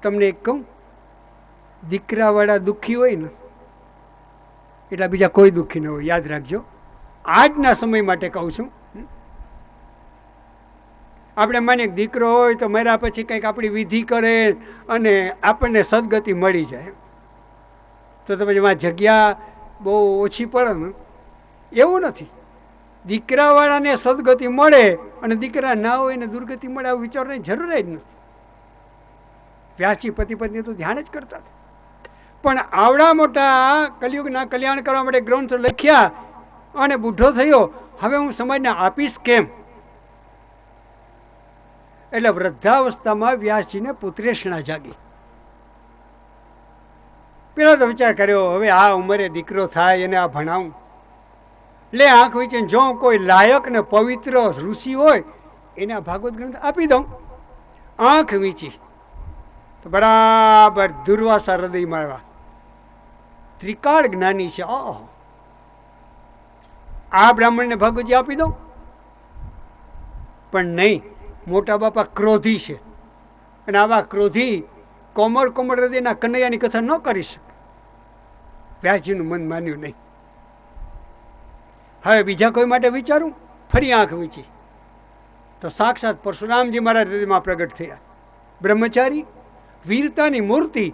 તમને એક કહું, દીકરાવાળા દુઃખી હોય ને એટલે બીજા કોઈ દુઃખી ન હોય, યાદ રાખજો. આજના સમય માટે કહું છું. આપણે માની દીકરો હોય તો મર્યા પછી કંઈક આપણી વિધિ કરે અને આપણને સદગતિ મળી જાય, તો પછી એમાં જગ્યા બહુ ઓછી પડે ને. એવું નથી. દીકરાવાળાને સદગતિ મળે અને દીકરા ના હોય ને દુર્ગતિ મળે, આવું વિચારવાની જરૂર જ નથી. વ્યાસજી પતિ પત્ની તો ધ્યાન જ કરતા હતા. પણ આવડા મોટા કલિયુગના કલ્યાણ કરવા માટે ગ્રંથો લખ્યા અને બુઢો થયો, હવે હું સમાજને આપીશ કેમ? એટલે વૃદ્ધાવસ્થામાં વ્યાસજીને પુત્રેષણા જાગી. પેલા તો વિચાર કર્યો, હવે આ ઉંમરે દીકરો થાય એને આ ભણાવું. લે આંખ વીચીને જો કોઈ લાયક ને પવિત્ર ઋષિ હોય એને આ ભાગવત ગ્રંથ આપી દઉં. આંખ વીંચી તો બરાબર દુર્વાસા હૃદયમાં આવ્યા. ત્રિકાળ જ્ઞાની છે, આ બ્રાહ્મણને ભાગવતજી આપી દઉં. પણ નહીં, મોટા બાપા ક્રોધી છે અને આવા ક્રોધી કોમળ કોમળ હૃદયના કનૈયાની કથા ન કરી શકે. વ્યાસજીનું મન માન્યું નહીં. હવે બીજા કોઈ માટે વિચારું, ફરી આંખ વીંચી તો સાક્ષાત પરશુરામજી મારા હૃદયમાં પ્રગટ થયા. બ્રહ્મચારી, વીરતાની મૂર્તિ.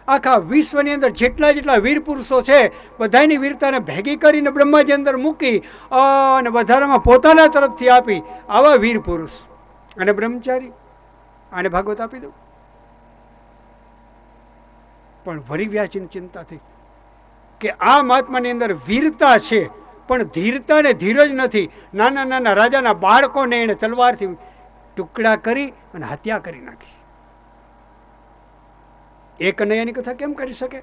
આખા વિશ્વની અંદર જેટલા વીર પુરુષો છે બધાની વીરતાને ભેગી કરીને બ્રહ્માજી અંદર મૂકી અને વધારામાં પોતાના તરફથી આપી. આવા વીર પુરુષ અને બ્રહ્મચારી, આને ભાગવત આપી દઉં. પણ વળી વ્યાસજીની ચિંતા થઈ કે આ મહાત્માની અંદર વીરતા છે પણ ધીરતા ને ધીરજ નથી. નાના નાના રાજાના બાળકોને એને તલવારથી ટુકડા કરી અને હત્યા કરી નાખી. એ કનૈયાની કથા કેમ કરી શકે?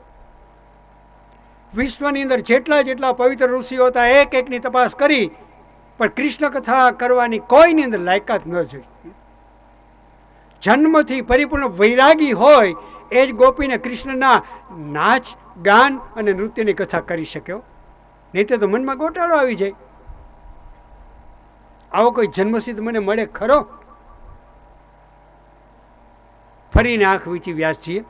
વિશ્વની અંદર જેટલા પવિત્ર ઋષિઓ હતા એક એકની તપાસ કરી, પણ કૃષ્ણ કથા કરવાની કોઈની અંદર લાયકાત ન જોઈ. જન્મથી પરિપૂર્ણ વૈરાગી હોય એ જ ગોપીને કૃષ્ણના નાચ ગાન અને નૃત્યની કથા કરી શક્યો. નહીં તો મનમાં ગોટાળો આવી જાય. આવો કોઈ જન્મસિદ્ધ મને મળે ખરો? ફરીને આંખ વીંચી વ્યાસજીએ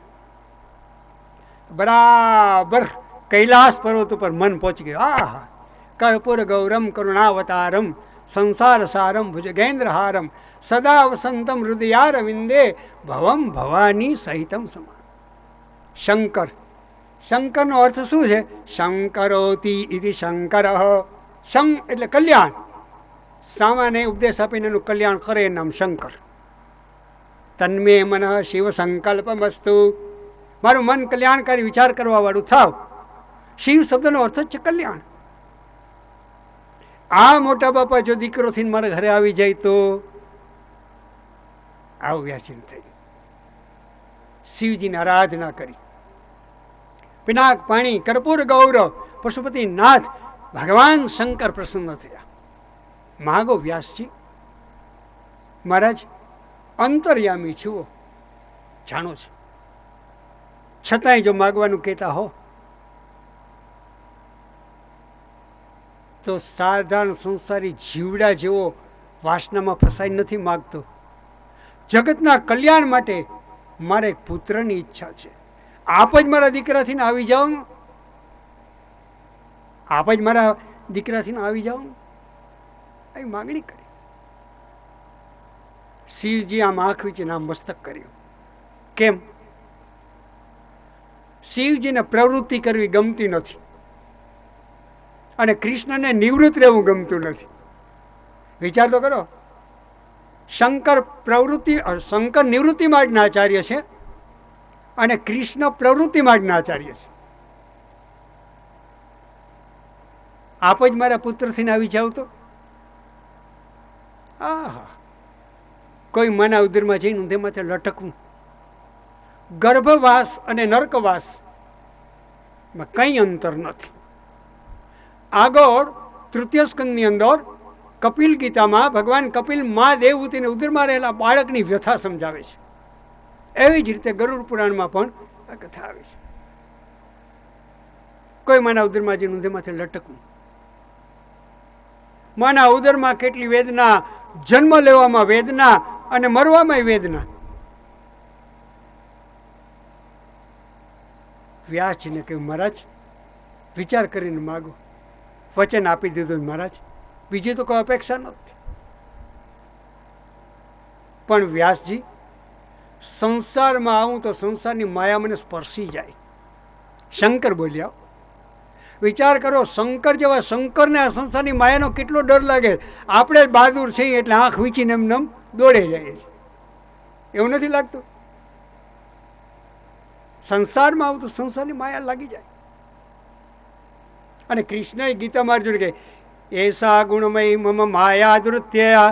બરાબર કૈલાસ પર્વત ઉપર મન પહોંચી ગયું. આહા, કર્પૂર ગૌરમ કરુણાવતારમ સંસાર સારમ ભુજગેન્દ્રહારમ સદા વસંતમ હૃદયારવિંદે ભવમ ભવાની સહિતમ સમાન. શંકર, શંકરનો અર્થ શું છે? શંકરોતિ ઇતિ શંકર. શં એટલે કલ્યાણ. સામાન્ય ઉપદેશ આપીને એનું કલ્યાણ કરે એ નામ શંકર. તન્મે મન શિવ સંકલ્પમસ્તુ. મારું મન કલ્યાણકારી વિચાર કરવા વાળું થાવ. શિવ શબ્દનો અર્થ જ છે કલ્યાણ. આ મોટા બાપા જો દીકરો થઈને મારા ઘરે આવી જાય તો આવું વ્યાસી થઈ. શિવજીની આરાધના કરી. પિનાક પાણી કર્પૂર ગૌરવ પશુપતિ નાથ ભગવાન શંકર પ્રસન્ન થયા. માગો વ્યાસજી. મહારાજ અંતર્યામી છુઓ, જાણો છો, છતાંય જો માગવાનું કહેતા હો તો સાધારણ સંસારી જીવડા જેવો વાસનામાં ફસાઈ નથી માગતો. જગતના કલ્યાણ માટે મારે એક પુત્રની ઈચ્છા છે. આપ જ મારા દીકરાથી આવી જાઓ, આપ જ મારા દીકરાથી આવી જાઓ, એ માગણી કરી. શિવજી આમ આંખ વીંચીને આમ મસ્તક કર્યું. કેમ? શિવજીને પ્રવૃત્તિ કરવી ગમતી નથી અને કૃષ્ણને નિવૃત્ત રહેવું ગમતું નથી. વિચાર તો કરો. શંકર નિવૃત્તિ માર્ગના આચાર્ય છે અને કૃષ્ણ પ્રવૃત્તિ માર્ગના આચાર્ય છે. આપ જ મારા પુત્રથી આવી જાવ તો આહા, કોઈ મના ઉદરમાં જઈને ઊંધે માથે લટકવું. ગર્ભવાસ અને નર્કવાસ માં કંઈ અંતર નથી. આગળ તૃતીય સ્કંદની અંદર કપિલ ગીતામાં ભગવાન કપિલ મા દેવહૂતિને ઉદરમાં રહેલા બાળકની વ્યથા સમજાવે છે. એવી જ રીતે ગરુડ પુરાણમાં પણ આ કથા આવે છે. કોઈ માના ઉદરમાં જઈને ઊંધે માથે લટકવું. માના ઉદરમાં કેટલી વેદના, જન્મ લેવામાં વેદના અને મરવામાં વેદના. વ્યાસજીને કહ્યું, મહારાજ વિચાર કરીને માગો. વચન આપી દીધું મહારાજ, બીજી તો કોઈ અપેક્ષા નથી. પણ વ્યાસજી, સંસારમાં આવું તો સંસારની માયા મને સ્પર્શી જાય. શંકર બોલ્યા, વિચાર કરો, શંકર જેવા શંકરને આ સંસારની માયાનો કેટલો ડર લાગે. આપણે બહાદુર છીએ એટલે આંખ વીંચીને એમને દોડે જાય છે. એવું નથી લાગતું? સંસારમાં આવું તો સંસારની માયા લાગી જાય. અને કૃષ્ણએ ગીતામાં અર્જુન કહે, એસા ગુણમય મમ માયા દૃત્ય.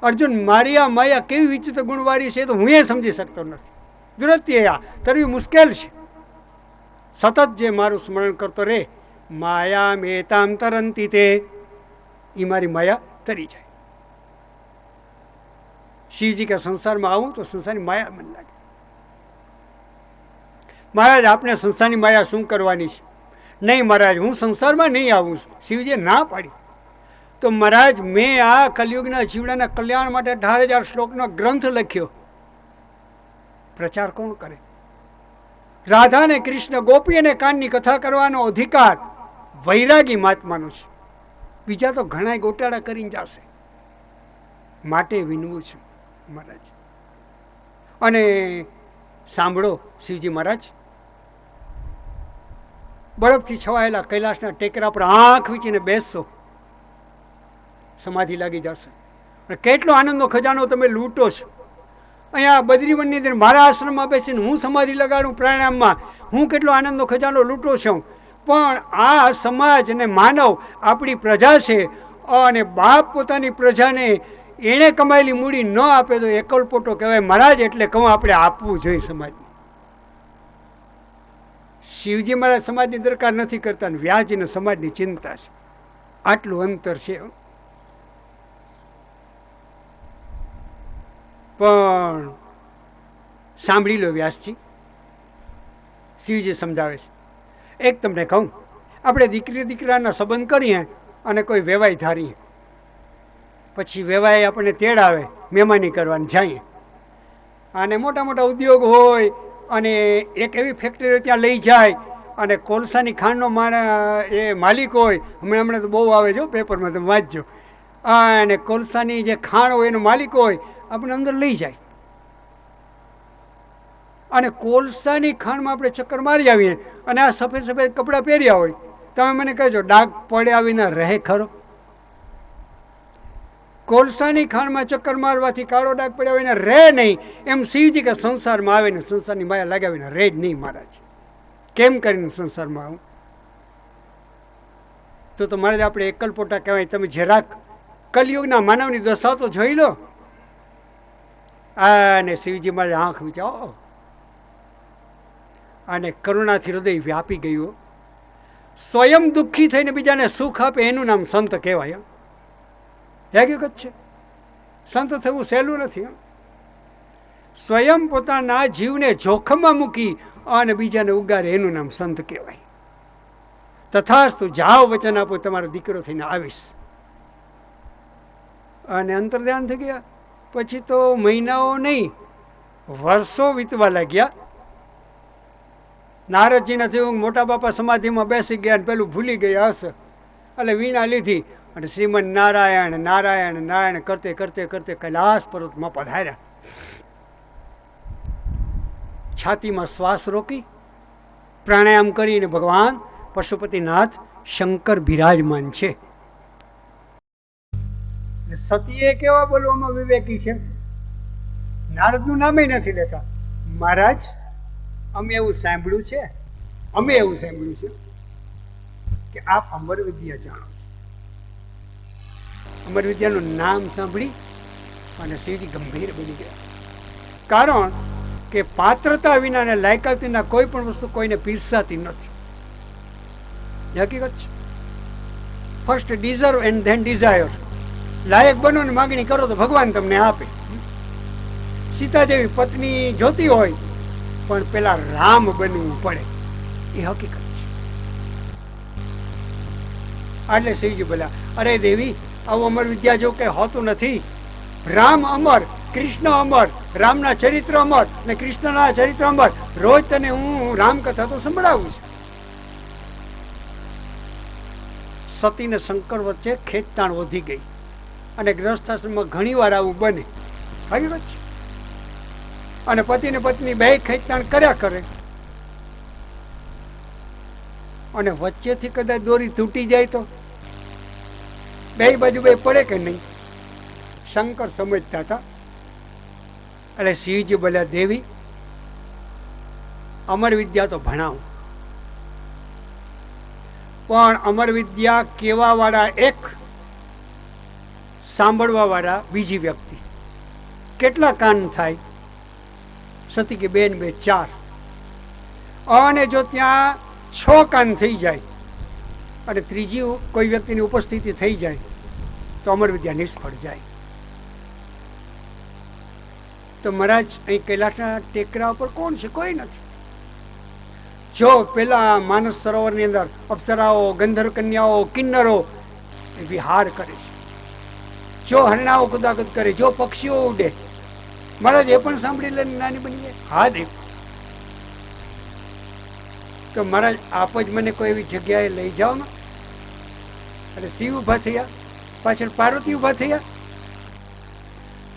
અર્જુન, મારી આ માયા કેવી વિચિત્ર ગુણવાળી છે તો હું એ સમજી શકતો નથી. દૃત્ય તરવી મુશ્કેલ છે. સતત જે મારું સ્મરણ કરતો રે, માયા મેતામ તરંતી તે, એ મારી માયા તરી જાય. શિવજી કે સંસારમાં આવું તો સંસારની માયા મને લાગે. મહારાજ, આપણે સંસારની માયા શું કરવાની છે? નહીં મહારાજ, હું સંસારમાં નહીં આવું. શિવજીએ ના પાડી. તો મહારાજ, મેં આ કલયુગના જીવડાના કલ્યાણ માટે 18,000 શ્લોકનો ગ્રંથ લખ્યો. પ્રચાર કોણ કરે? રાધા ને કૃષ્ણ, ગોપી અને કાનની કથા કરવાનો અધિકાર વૈરાગી મહાત્માનો છે. બીજા તો ઘણા ગોટાળા કરીને જશે. માટે વિનવું છું મહારાજ. અને સાંભળો શિવજી મહારાજ, બરફથી છવાયેલા કૈલાસના ટેકરા પર આંખ વીંચીને બેસશો, સમાધિ લાગી જશે. અને કેટલો આનંદનો ખજાનો તમે લૂંટો છો. અહીંયા બદ્રીવનની અંદર મારા આશ્રમમાં બેસીને હું સમાધિ લગાડું પ્રાણાયામમાં, હું કેટલો આનંદનો ખજાનો લૂંટો છું. પણ આ સમાજ અને માનવ આપણી પ્રજા છે, અને બાપ પોતાની પ્રજાને એણે કમાયેલી મૂડી ન આપે તો એકલપોટો કહેવાય. મહારાજ, એટલે કહું આપણે આપવું જોઈએ સમાજને. શિવજી મહારાજ સમાજની દરકાર નથી કરતા, અને વ્યાસજીને સમાજની ચિંતા છે. આટલું અંતર છે. પણ સાંભળી લો વ્યાસજી, શિવજી સમજાવે છે. એક તમને કહું, આપણે દીકરાના સંબંધ કરીએ અને કોઈ વેવાઈ ધારીએ, પછી વેવાઈ આપણને તેડાવે, મહેમાની કરવાની જઈએ, અને મોટા મોટા ઉદ્યોગ હોય અને એક એવી ફેક્ટરી ત્યાં લઈ જાય, અને કોલસાની ખાંડનો એ માલિક હોય, હમણાં તો બહુ આવે છે પેપરમાં, તમે વાંચજો, અને કોલસાની જે ખાણ હોય એનો માલિક હોય, આપણે અંદર લઈ જાય, અને કોલસાની ખાણમાં આપણે ચક્કર મારી આવીએ, અને આ સફેદ સફેદ કપડાં પહેર્યા હોય. તમે મને કહેજો, ડાઘ પડ્યા વિના રહે ખરો? કોલસાની ખાણમાં ચક્કર મારવાથી કાળો ડાઘ પડ્યા વિના રહે નહીં. એમ શિવજી કે સંસારમાં આવે ને સંસારની માયા લગાવીને રહે જ નહીં મહારાજ. કેમ કરીને સંસારમાં આવું? તો મહારાજ આપણે એકલપોટા કહેવાય. તમે જરાક કલયુગના માનવની દશા તો જોઈ લો. અને શિવજી મારે આંખ વિચારો, અને કરુણાથી હૃદય વ્યાપી ગયું. સ્વયં દુઃખી થઈને બીજાને સુખ આપે એનું નામ સંત કહેવાય. હકીકત છે. સંત થવું સહેલું નથી. સ્વયં પોતાના જીવને જોખમમાં મૂકી અને બીજાને ઉગારે એનું નામ સંત કહેવાય. તથાસ્તુ, જાઓ વચન આપો, તમારો દીકરો થઈને આવીશ. અને અંતર્ધ્યાન થઈ ગયા. પછી તો મહિનાઓ નહીં, વર્ષો વીતવા લાગ્યા. નારદજીને થયું મોટા બાપા સમાધિમાં બેસી ગયા, પેલું ભૂલી ગયા હશે, એટલે વીણા લીધી અને શ્રીમદ નારાયણ નારાયણ નારાયણ કરતે કરતે કરતે કૈલાસ પર્વતમાં પધાર્યા. છાતીમાં શ્વાસ રોકી પ્રાણાયામ કરીને ભગવાન પશુપતિનાથ શંકર બિરાજમાન છે. સતીએ કેવા બોલવામાં વિવેકી છે. નારદનું નામે નથી લેતા. મહારાજ, અમે એવું સાંભળ્યું છે કે આપ અમર વિદ્યા જાણો છો. અમર વિદ્યાનું નામ સાંભળી અને શિવજી ગંભીર બની ગયા. કારણ કે પાત્રતા વિના અને લાયકાત વિના કોઈ પણ વસ્તુ કોઈને પીરસાતી નથી. હકીકત છે. First deserve and then desire. લાયક બનો ને માગણી કરો તો ભગવાન તમને આપે. સીતા જેવી પત્ની જોતી હોય પણ પેલા રામ બનવું પડે, એ હકીકત છે. એટલે શિવજી બોલ્યા, અરે દેવી, આવું અમર વિદ્યા જો કઈ હોતું નથી. રામ અમર કૃષ્ણ અમર, રામના ચરિત્ર અમર ને કૃષ્ણના ચરિત્ર અમર. રોજ તને હું રામકથા તો સંભળાવું છું. સતી ને શંકર વચ્ચે ખેંચતાણ વધી ગઈ અને ગ્રહસ્થાશ્રમમાં ઘણી વાર આવું બને. આવી વાત છે. અને પતિ ને પત્ની બે ખેંચતાણ કર્યા કરે અને વચ્ચેથી કદાચ દોરી તૂટી જાય તો બે બાજુ બે પડે કે નહીં. શંકર સમજતા હતા. એટલે શિવજી બોલ્યા, દેવી અમર વિદ્યા તો ભણાવું, પણ અમર વિદ્યા કેવા વાળા એક, સાંભળવા વાળા બીજી વ્યક્તિ. કેટલા કાન થાય? સતી કે બેન બે 4. અને જો ત્યાં 6 કાન થઈ જાય અને ત્રીજી કોઈ વ્યક્તિની ઉપસ્થિતિ થઈ જાય તો અમર વિદ્યા નિષ્ફળ જાય. તો મહારાજ અહીં કૈલાસના ટેકરા ઉપર કોણ છે? કોઈ નથી. જો પેલા માનસ સરોવરની અંદર અપ્સરાઓ, ગંધર્વ કન્યાઓ, કિન્નરો વિહાર કરે છે, જો હરણાઓ કુદાકુદ કરે, જો પક્ષીઓ ઉડે, મહારાજ એ પણ સાંભળી લે નાની બની જાય. હા દેવ, તો મહારાજ આપ જ મને કોઈ એવી જગ્યાએ લઈ જાઓ ને. એટલે શિવ ઉભા થયા, પાછળ પાર્વતી ઉભા થયા.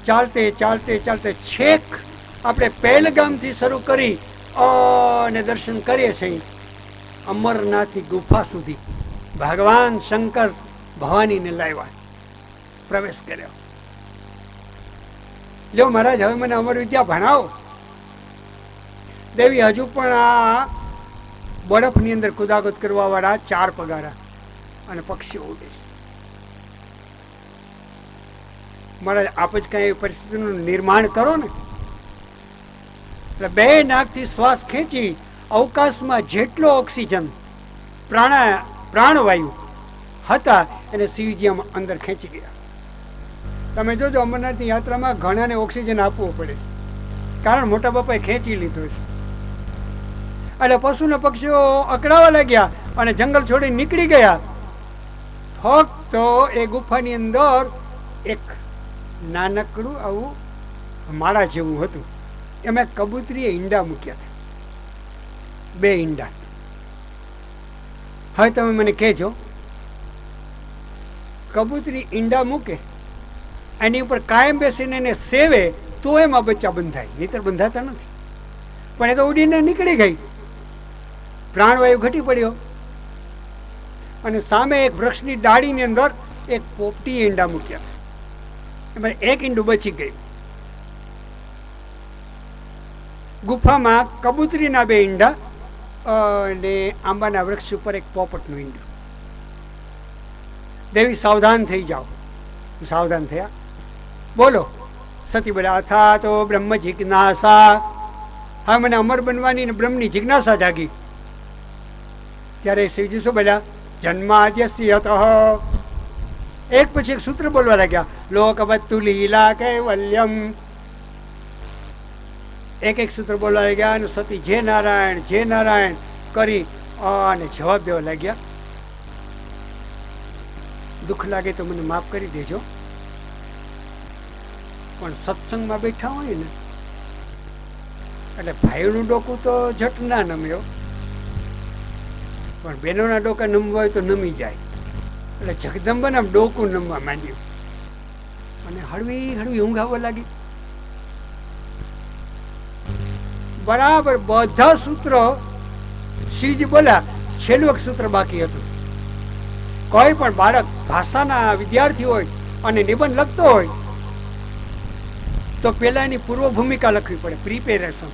ચાલતે ચાલતે ચાલતે છેક આપણે પહેલગામથી શરૂ કરી અને દર્શન કરીએ છીએ અમરનાથની ગુફા સુધી. ભગવાન શંકર ભવાનીને લાવ્યા, પ્રવેશ કર્યો. લ્યો મહારાજ, હવે મને અમર વિદ્યા ભણાવો. દેવી હજુ પણ આ બરફની અંદર કુદાકુદ કરવા વાળા 4 પગારા અને પક્ષીઓ ઉડે છે. મહારાજ આપ જ કઈ પરિસ્થિતિનું નિર્માણ કરો ને. એટલે 2 નાકથી શ્વાસ ખેંચી અવકાશમાં જેટલો ઓક્સિજન પ્રાણવાયુ હતા એને શિવજી અંદર ખેંચી ગયા. તમે જોજો અમરનાથની યાત્રામાં ઘણાને ઓક્સિજન આપવો પડે, કારણ મોટા બાપાએ ખેંચી લીધો છે. એટલે પશુ ને પક્ષીઓ અકળાવા લાગ્યા અને જંગલ છોડી નીકળી ગયા. ફક્ત એ ગુફાની અંદર એક નાનકડું આવું માળા જેવું હતું, એમાં કબૂતરીએ ઈંડા મૂક્યા હતા, 2 ઈંડા. હવે તમે મને કહેજો, કબૂતરી ઈંડા મૂકે, એની ઉપર કાયમ બેસીને એને સેવે તો એમાં બચ્ચા બંધાય, નહીતર બંધાતા નથી. પણ એ તો ઉડીને નીકળી ગઈ, પ્રાણવાયુ ઘટી પડ્યો અને સામે એક વૃક્ષની ડાળીની અંદર એક પોપટી ઈંડા મૂક્યા. એમાં 1 ઈંડું બચી ગયું. ગુફામાં કબૂતરીના 2 ઈંડા અને આંબાના વૃક્ષ ઉપર એક પોપટનું ઈંડું. દેવી સાવધાન થઈ જાઓ. સાવધાન થયા. બોલો. સતી બોલ્યા, અથા તો બ્રહ્મ જિજ્ઞાસા. હા, મને અમર બનવાની ને બ્રહ્મની જિજ્ઞાસા જાગી. ત્યારે શિવજી શું બોલ્યા? જન્માદ્યસ્ય એક પછી એક સૂત્ર બોલવા લાગ્યા. લોકવત્તુ લીલા કૈવલ્યમ. એક સૂત્ર બોલવા લાગ્યા અને સતી જય નારાયણ કરી અને જવાબ દેવા લાગ્યા. દુઃખ લાગે તો મને માફ કરી દેજો, પણ સત્સંગમાં બેઠા હોય ને એટલે ભાઈનું ડોકું તો જટ ના નમ્યો, પણ બહેનોના ડોકા નમવા હોય તો નમી જાય. એટલે જગદંબાના ડોકું નમવા માંડ્યું અને હળવી હળવી ઊંઘ આવવા લાગી. બરાબર બધા સૂત્રો શિવજી બોલ્યા, છેલ્લું એક સૂત્ર બાકી હતું. કોઈ પણ બાળક ભાષાના વિદ્યાર્થી હોય અને નિબંધ લખતો હોય તો પેલા એની પૂર્વ ભૂમિકા લખવી પડે, પ્રિપેરેશન.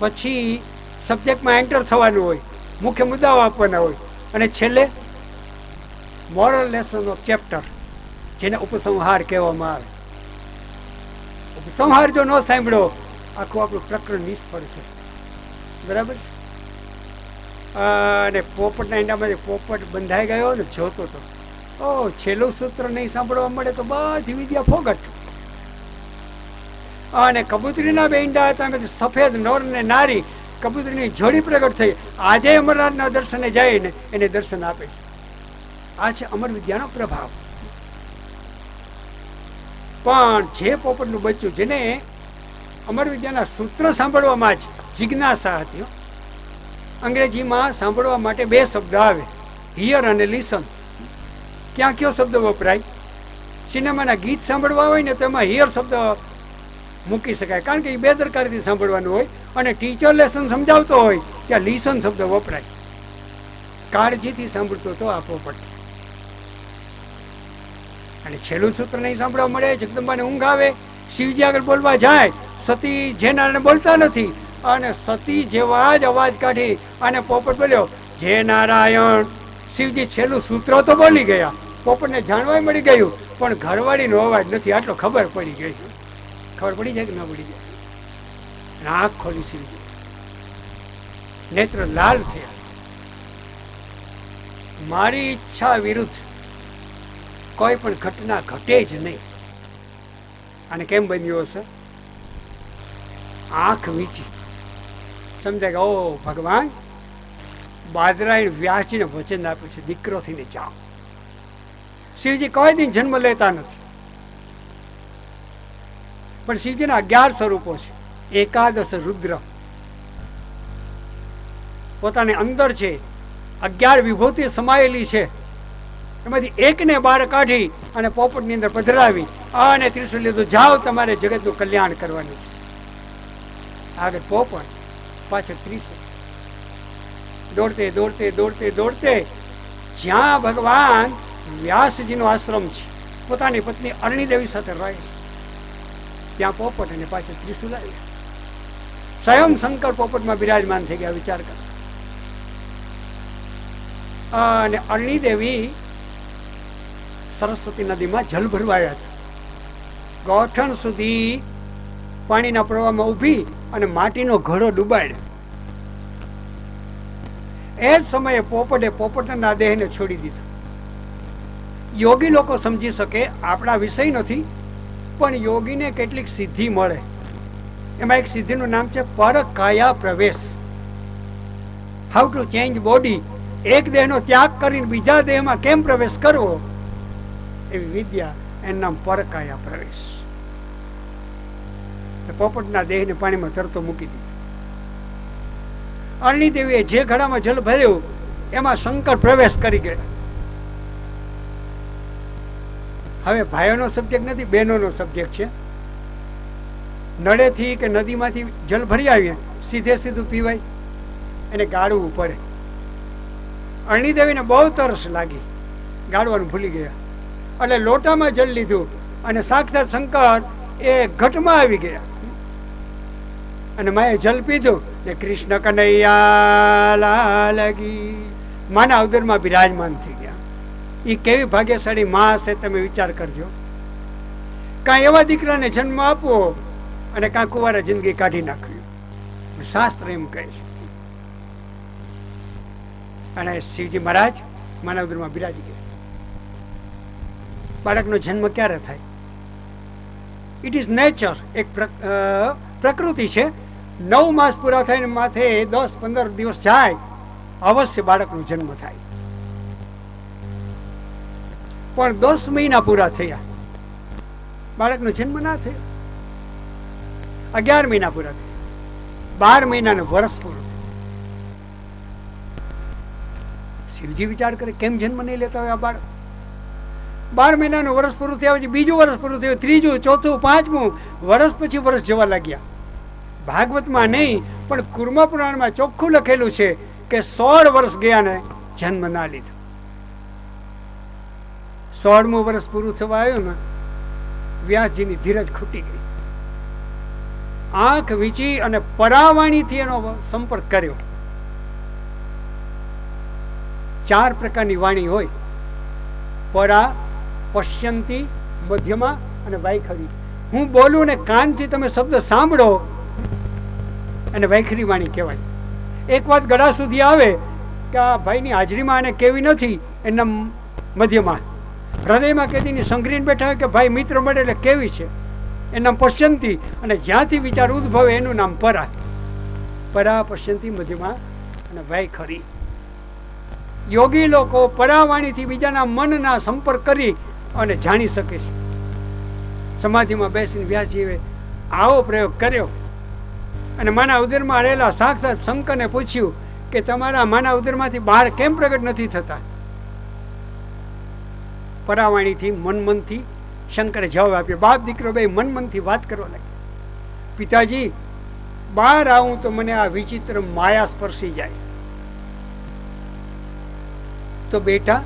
પછી સબ્જેક્ટમાં એન્ટર થવાનું હોય, મુખ્ય મુદ્દાઓ આપવાના હોય, અને છેલ્લે મોરલ લેસન ઓફ ચેપ્ટર, જેને ઉપસંહાર કહેવામાં આવે. ઉપસંહાર જો ન સાંભળ્યો આખું આપણું પ્રકરણ નિષ્ફળ છે. બરાબર છે. અને પોપટના ઈંડામાંથી પોપટ બંધાઈ ગયો ને જોતો તો છેલ્લું સૂત્ર નહીં સાંભળવા મળે તો બધી વિદ્યા ફોગટ. અને કબૂતરીના 2 ઈંડા હતા, સફેદ નર ને નારી કબૂતરીની જોડી પ્રગટ થઈ. આજે અમરનાથના દર્શને જાય ને એને દર્શન આપે છે. આ છે અમર વિદ્યાનો પ્રભાવ. પણ જે પોપટનું બચ્ચું, જેને અમર વિદ્યાના સૂત્ર સાંભળવામાં જ જિજ્ઞાસા હતી. અંગ્રેજીમાં સાંભળવા માટે બે શબ્દ આવે, હિયર અને લિસન. ક્યાં કયો શબ્દ વપરાય? સિનેમાના ગીત સાંભળવા હોય ને તો એમાં હિયર શબ્દ મૂકી શકાય, કારણ કે એ બેદરકારીથી સાંભળવાનું હોય. અને ટીચર લેસન સમજાવતો હોય ત્યાં લિસન શબ્દ વપરાય. કાળજીથી સાંભળતો તો આ પોપટ. અને છેલ્લું સૂત્ર નહીં સાંભળવા મળે, જગદંબાને ઊંઘ આવે, શિવજી આગળ બોલવા જાય, સતી જે નારાયણ બોલતા નથી, અને સતી જેવા જ અવાજ કાઢી અને પોપટ બોલ્યો, જય નારાયણ. શિવજી છેલ્લું સૂત્ર તો બોલી ગયા, પોપટને જાણવા મળી ગયું, પણ ઘરવાળીનો અવાજ નથી, આટલો ખબર પડી ગઈ. ખબર પડી જાય કે ના પડી જાય? આંખ ખોલી શિવજી, નેત્ર લાલ થયા. મારી ઈચ્છા વિરુદ્ધ કોઈ પણ ઘટના ઘટે જ નહીં. અને કેમ બન્યું હશે? આંખ વીંચી સમજાય કે ઓ ભગવાન, બાદરાયણ વ્યાસજીને વચન આપ્યું છે, દીકરો થઈને જાઓ. શિવજી કોઈ દિન જન્મ લેતા નથી, પણ શિવજીના 11 સ્વરૂપો છે. એકાદશ રુદ્ર પોતાની અંદર છે, 11 વિભૂતિ સમાયેલી છે. એમાંથી એકને બહાર કાઢી અને પોપટની અંદર પધરાવી અને ત્રિશુલ લીધું, જાઓ તમારે જગતનું કલ્યાણ કરવાનું છે. આગળ પોપટ, પાછળ ત્રિશુલ. દોડતે દોડતે દોડતે દોડતે જ્યાં ભગવાન વ્યાસજીનો આશ્રમ છે, પોતાની પત્ની અરણીદેવી સાથે રહે છે, ત્યાં પોપટ અને પાછળ ત્રિશુલ આવી. સ્વયં શંકર પોપટમાં બિરાજમાન થઈ ગયા. વિચાર કરો. અને અરણીદેવી સરસ્વતી નદીમાં જલ ભરવા આવ્યા હતા. ગોઠણ સુધી પાણીના પ્રવાહમાં ઊભી અને માટીનો ઘડો ડૂબાડ્યો. એ જ સમયે પોપટે પોપટના દેહને છોડી દીધો. યોગી લોકો સમજી શકે, આપણા વિષય નથી, પણ યોગીને કેટલીક સિદ્ધિ મળે. એમાં એક સિદ્ધિનું નામ છે પરકાયા પ્રવેશ. How to change body. એક દેહનો ત્યાગ કરીને બીજા દેહમાં કેમ પ્રવેશ કરવો, એવી વિદ્યા, એનું નામ પરકાયા પ્રવેશ. પોપટના દેહને પાણીમાં તરતો મૂકી દીધો. અરણીદેવીએ જે ઘડામાં જલ ભર્યું એમાં શંકર પ્રવેશ કરી ગયા. હવે ભાઈઓનો સબ્જેક્ટ નથી, બહેનોનો સબ્જેક્ટ છે. નળેથી કે નદીમાંથી જલ ભરી આવીએ, સીધે સીધું પીવાય, એને ગાળવું પડે. અરણીદેવીને બહુ તરસ લાગી, ગાળવાનું ભૂલી ગયા, એટલે લોટામાં જલ લીધું અને સાક્ષાત શંકર એ ઘટમાં આવી ગયા. અને માએ જલ પીધું ને કૃષ્ણ કનૈયા લાલ કી, માના ઉદરમાં બિરાજમાન થઈ ગયા. એ કેવી ભાગ્યશાળી માં છે, તમે વિચાર કરજો. કાંઈ એવા દીકરાને જન્મ આપવો અને કાં કુંવારા જિંદગી કાઢી નાખવી. શાસ્ત્ર એમ કહે છે. અને શિવજી મહારાજ માના ઉદરમાં બિરાજી ગયા. બાળકનો જન્મ ક્યારે થાય? ઇટ ઇઝ નેચર, એક પ્રકૃતિ છે. 9 માસ પૂરા થઈને માથે 10-15 દિવસ જાય, અવશ્ય બાળકનો જન્મ થાય. પણ 10 મહિના પૂરા થયા, બાળકનો જન્મ ના થયો. 11 મહિના પૂરા થયા, 12 મહિનાનું વર્ષ પૂરું. શિવજી વિચાર કરે, કેમ જન્મ નહીં લેતા હોય આ બાળક? 12 મહિનાનું વર્ષ પૂરું થયા પછી બીજું વર્ષ પૂરું થયું, ત્રીજું, ચોથું, પાંચમું વર્ષ પછી વર્ષ જવા લાગ્યા. ભાગવતમાં નહીં પણ કુર્મ પુરાણમાં ચોખ્ખું લખેલું છે કે 16 વર્ષ ગયા ને જન્મ ના લીધો. 16મું વર્ષ પૂરું થવા આવ્યું ને, વ્યાસજીની ધીરજ ખૂટી ગઈ. આંખ વીંચી અને પરાવાણીથી એનો સંપર્ક કર્યો. 4 પ્રકારની વાણી હોય: પરા, પશ્યંતી, મધ્યમા અને વૈખરી. હું બોલું ને કાનથી તમે શબ્દ સાંભળો અને વૈખરી વાણી કહેવાય. એક વાત ગળા સુધી આવે કે આ ભાઈની હાજરીમાં આને કેવી નથી, એના મધ્યમાં. હૃદયમાં કેદીની સંઘરીને બેઠા હોય કે ભાઈ મિત્ર મળે એટલે કેવી છે, એનું નામ પશ્યંતી. અને જ્યાંથી વિચાર ઉદ્ભવે એનું નામ પરા. પરા, પશ્યંતી, મધ્યમા અને વૈખરી. યોગી લોકો પરાવાણીથી બીજાના મનના સંપર્ક કરી અને જાણી શકે છે. સમાધિમાં બેસીને વ્યાસજીએ આવો પ્રયોગ કર્યો અને માના ઉદરમાં રહેલા સાક્ષાત શંકરને પૂછ્યું કે તમારા માના ઉદરમાંથી બહાર કેમ પ્રગટ નથી થતા? પરાવાણીથી મનથી શંકરે જવાબ આપ્યો. બાપ દીકરો બે મનથી વાત કરવા લાગ્યા. પિતાજી, બહાર આવું તો મને આ વિચિત્ર માયા સ્પર્શી જાય. તો બેટા,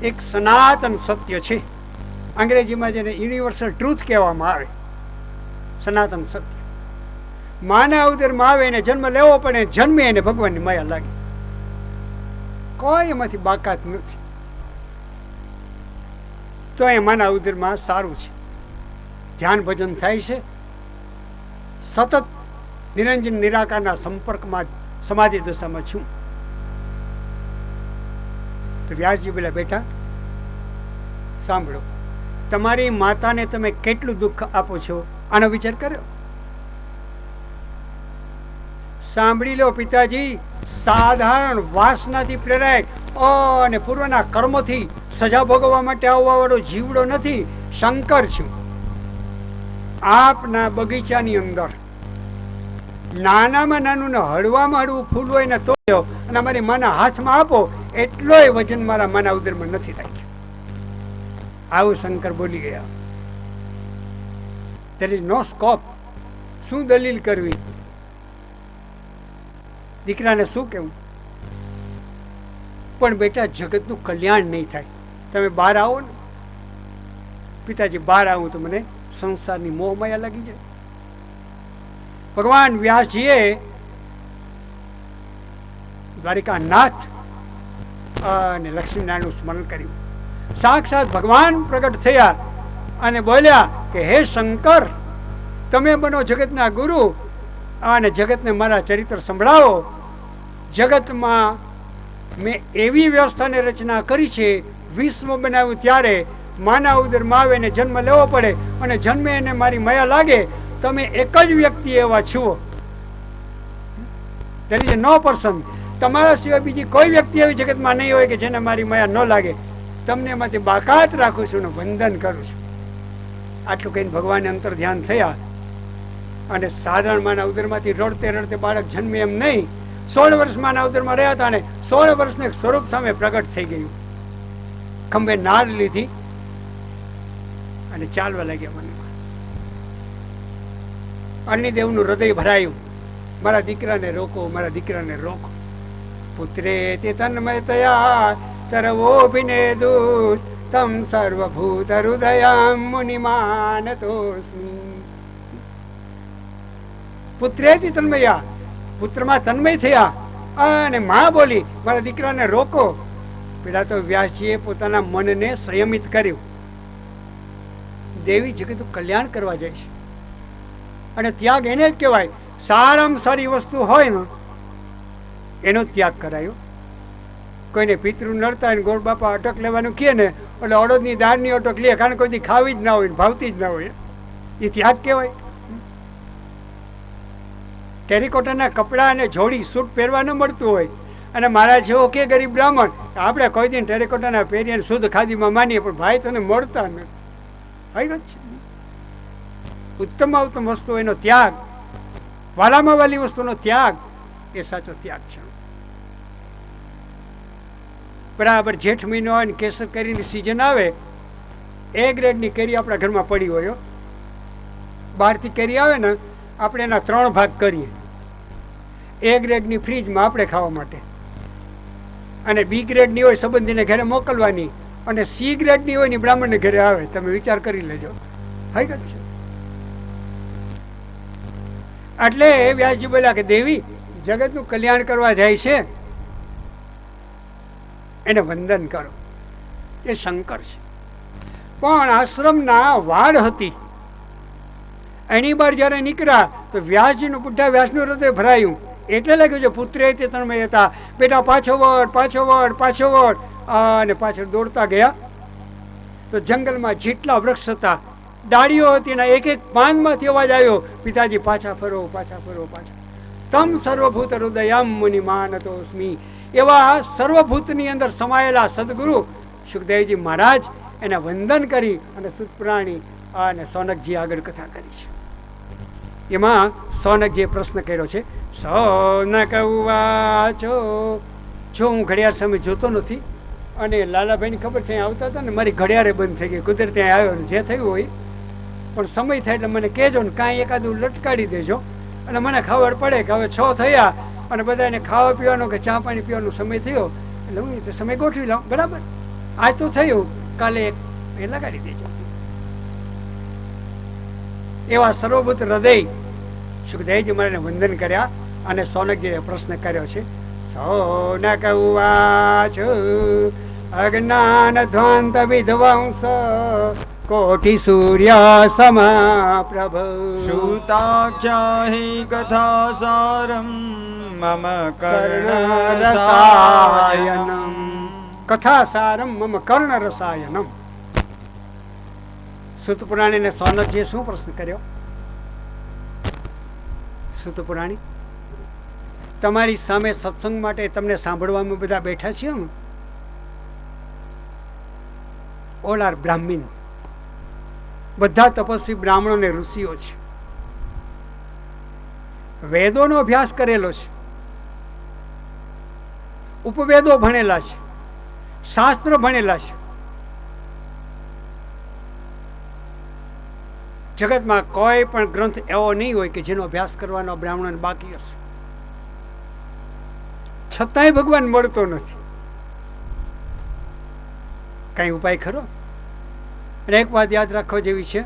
એક સનાતન સત્ય છે, અંગ્રેજીમાં જેને યુનિવર્સલ ટ્રુથ કહેવામાં આવે, સનાતન સત્ય. માના ઉદરમાં આવે એને જન્મ લેવો પડે, જન્મે એને ભગવાનની માયા લાગે, કોઈ એમાંથી બાકાત નથી. તો એ માના ઉદરમાં સારું છે, ધ્યાન ભજન થાય છે, સતત નિરંજન નિરાકારના સંપર્કમાં સમાધિ દશામાં છું. તો વ્યાસજી બોલ્યા, બેટા સાંભળો, તમારી માતાને તમે કેટલું દુઃખ આપો છો આનો વિચાર કર્યો? સાંભળી લો પિતાજી, સાધારણ વાસનાથી પ્રેરાય અને પૂર્વના કર્મોથી સજા ભોગવવા માટે આવવા વાળો જીવડો નથી, શંકર છું. આપના બગીચાની અંદર નાનામાં નાનું ને હળવામાં હળવું ફૂલ હોય ને તો અને અમારી માના હાથમાં આપો, એટલોય વજન મારા માના ઉદરમાં નથી રાખ્યો. આવું શંકર બોલી ગયા. there is no scope. શું દલીલ કરવી? દીકરાને શું કેવું? પણ બેટા, જગતનું કલ્યાણ નહીં થાય. તમે બહાર આવો ને. પિતાજી, બહાર આવું તો મને સંસારની મોહમાયા લાગી જાય. ભગવાન વ્યાસજીએ દ્વારિકાનાથ અને લક્ષ્મીનારાયણનું સ્મરણ કર્યું. સાક્ષાત ભગવાન પ્રગટ થયા અને બોલ્યા કે હે શંકર, તમે બનો જગતના ગુરુ અને જગતને મારા ચરિત્ર સંભળાવો. જગતમાં મેં એવી વ્યવસ્થાની રચના કરી છે, વિશ્વ બનાવ્યું ત્યારે માના ઉદરમાં આવે ને જન્મ લેવો પડે અને જન્મે એને મારી માયા લાગે. તમે એક જ વ્યક્તિ એવા છો. there is no person. તમારા સિવાય બીજી કોઈ વ્યક્તિ એવી જગતમાં નહીં હોય કે જેને મારી માયા ન લાગે. તમને એમાંથી બાકાત રાખું છું ને વંદન કરું છું. આટલું કહીને ભગવાને અંતર ધ્યાન થયા અને સાધારણ માના ઉદરમાંથી રડતે રડતે બાળક જન્મે એમ નહીં, 16 વર્ષ માના ઉદરમાં રહ્યા હતા અને 16 વર્ષનું એક સ્વરૂપ સામે પ્રગટ થઈ ગયું. ખંભે નાળ લીધી અને ચાલવા લાગ્યા. મનમાં અગ્નિદેવનું હૃદય ભરાયું, મારા દીકરાને રોકો, મારા દીકરાને રોકો. પુત્રે તે તન્મયતયા સર્વોભિને દુષ તમ સર્વભૂત હૃદયામ મુનિમાનતોસ્મિ. પુત્રેથી તન્મયા, પુત્રમાં તન્મય થયા અને માં બોલી, મારા દીકરાને રોકો. પેલા તો વ્યાસજીએ પોતાના મનને સંયમિત કર્યું. દેવી જગતનું કલ્યાણ કરવા જાય છે અને ત્યાગ એને જ કહેવાય. સારામાં સારી વસ્તુ હોય ને એનો ત્યાગ કરાયો. કોઈને પિતૃ નડતા હોય, ગોળ બાપા અટક લેવાનું કહે ને એટલે અડદની દાળની અટક લે, કારણ કોઈ ખાવી જ ના હોય, ભાવતી જ ના હોય. એ ત્યાગ કહેવાય. ટેરિકોટાના કપડાં અને જોડી સૂટ પહેરવા ન મળતું હોય અને મારા જેવો કે ગરીબ બ્રાહ્મણ આપણે કોઈ દિન ટેરિકોટાના પહેરીને શુદ્ધ ખાદીમાં માનીએ, પણ ભાઈ તને મળતા નથી. ઉત્તમમાં ઉત્તમ વસ્તુ એનો ત્યાગ, વાલામાં વાલી વસ્તુનો ત્યાગ, એ સાચો ત્યાગ છે. બરાબર જેઠ મહિનો આવે ને કેસર કેરીની સિઝન આવે, એ ગ્રેડની કેરી આપણા ઘરમાં પડી હોય, બહારથી કેરી આવે ને આપણે એના 3 ભાગ કરીએ. એ ગ્રેડની ફ્રીજમાં આપણે ખાવા માટે, અને બી ગ્રેડની હોય સંબંધીને ઘરે મોકલવાની, અને સી ગ્રેડની હોય ને બ્રાહ્મણને ઘરે આવે. તમે વિચાર કરી લેજો. હકીકત છે. એટલે વ્યાસજી બોલ્યા કે દેવી જગતનું કલ્યાણ કરવા જાય છે એને વંદન કરો. એ શંકર છે. પણ આશ્રમના વાડ હતી, એની બહાર જયારે નીકળ્યા તો વ્યાસજીનું બુઢા વ્યાસનું હૃદય ભરાયું. એટલે લાગ્યું છે પુત્રે તે તન્મય હતા. બેટા પાછો વળ, પાછો વળ, પાછો વળ, અને પાછળ દોડતા ગયા. તો જંગલમાં જેટલા વૃક્ષ હતા, ડાળીઓ હતી, એના એક એક પાનમાંથી અવાજ આવ્યો, પિતાજી પાછા ફરો, પાછા ફરો, પાછા. તમ સર્વભૂત હૃદયમ મુનિમાનતોસ્મિ. એવા સર્વભૂતની અંદર સમાયેલા સદગુરુ સુખદેવજી મહારાજ એને વંદન કરી અને સૂતપુરાણી અને સોનકજી આગળ કથા કરી છે. એમાં સોનકજીએ પ્રશ્ન કર્યો છે, સોનક ઉવાચો, જો હું ઘડિયાળ સામે જોતો નથી અને લાલાભાઈની ખબર છે આવતા હતા ને મારી ઘડિયાળે બંધ થઈ ગઈ, કુદરત ત્યાં આવ્યો, જે થયું હોય પણ સમય થાય એટલે મને કહેજો ને કાંઈ એકાદું લટકાડી દેજો અને મને ખબર પડે કે હવે 6 થયા અને બધાને ખાવા પીવાનો કે ચા પાણી પીવાનો સમય થયો એટલે હું તો સમય ગોઠવી લઉં. બરાબર, આજ તો થયું, કાલે એ લગાડી દેજો. એવા સર્વભૂત હૃદય સુખદેવજી મહારાજને વંદન કર્યા અને સોનકજીએ પ્રશ્ન કર્યો છે, સોનક ઉવાચ અજ્ઞાન ધ્વંત વિધ્વંસ કોટિ સૂર્ય સમા પ્રભ શ્રુતાખ્યાહી કથા સારમ મમ કર્ણ રસાયનમ. કથા સારમ મમ કર્ણ રસાયનમ. સૂતપુરાણીને સોનકજીએ શું પ્રશ્ન કર્યો? સૂતપુરાણી, તમારી સામે સત્સંગ માટે તમને સાંભળવામાં બધા બેઠા છીએ ને, ઓલ આર બ્રાહ્મિન્સ, બધા તપસ્વી બ્રાહ્મણો ને ઋષિઓ છે, વેદોનો અભ્યાસ કરેલો છે, ઉપવેદો ભણેલા છે, શાસ્ત્રો ભણેલા છે. જગતમાં કોઈ પણ ગ્રંથ એવો નહીં હોય કે જેનો અભ્યાસ કરવાનો બ્રાહ્મણોને બાકી હશે, છતાંય ભગવાન મળતો નથી. કઈ ઉપાય ખરો? અને એક વાત યાદ રાખવા જેવી છે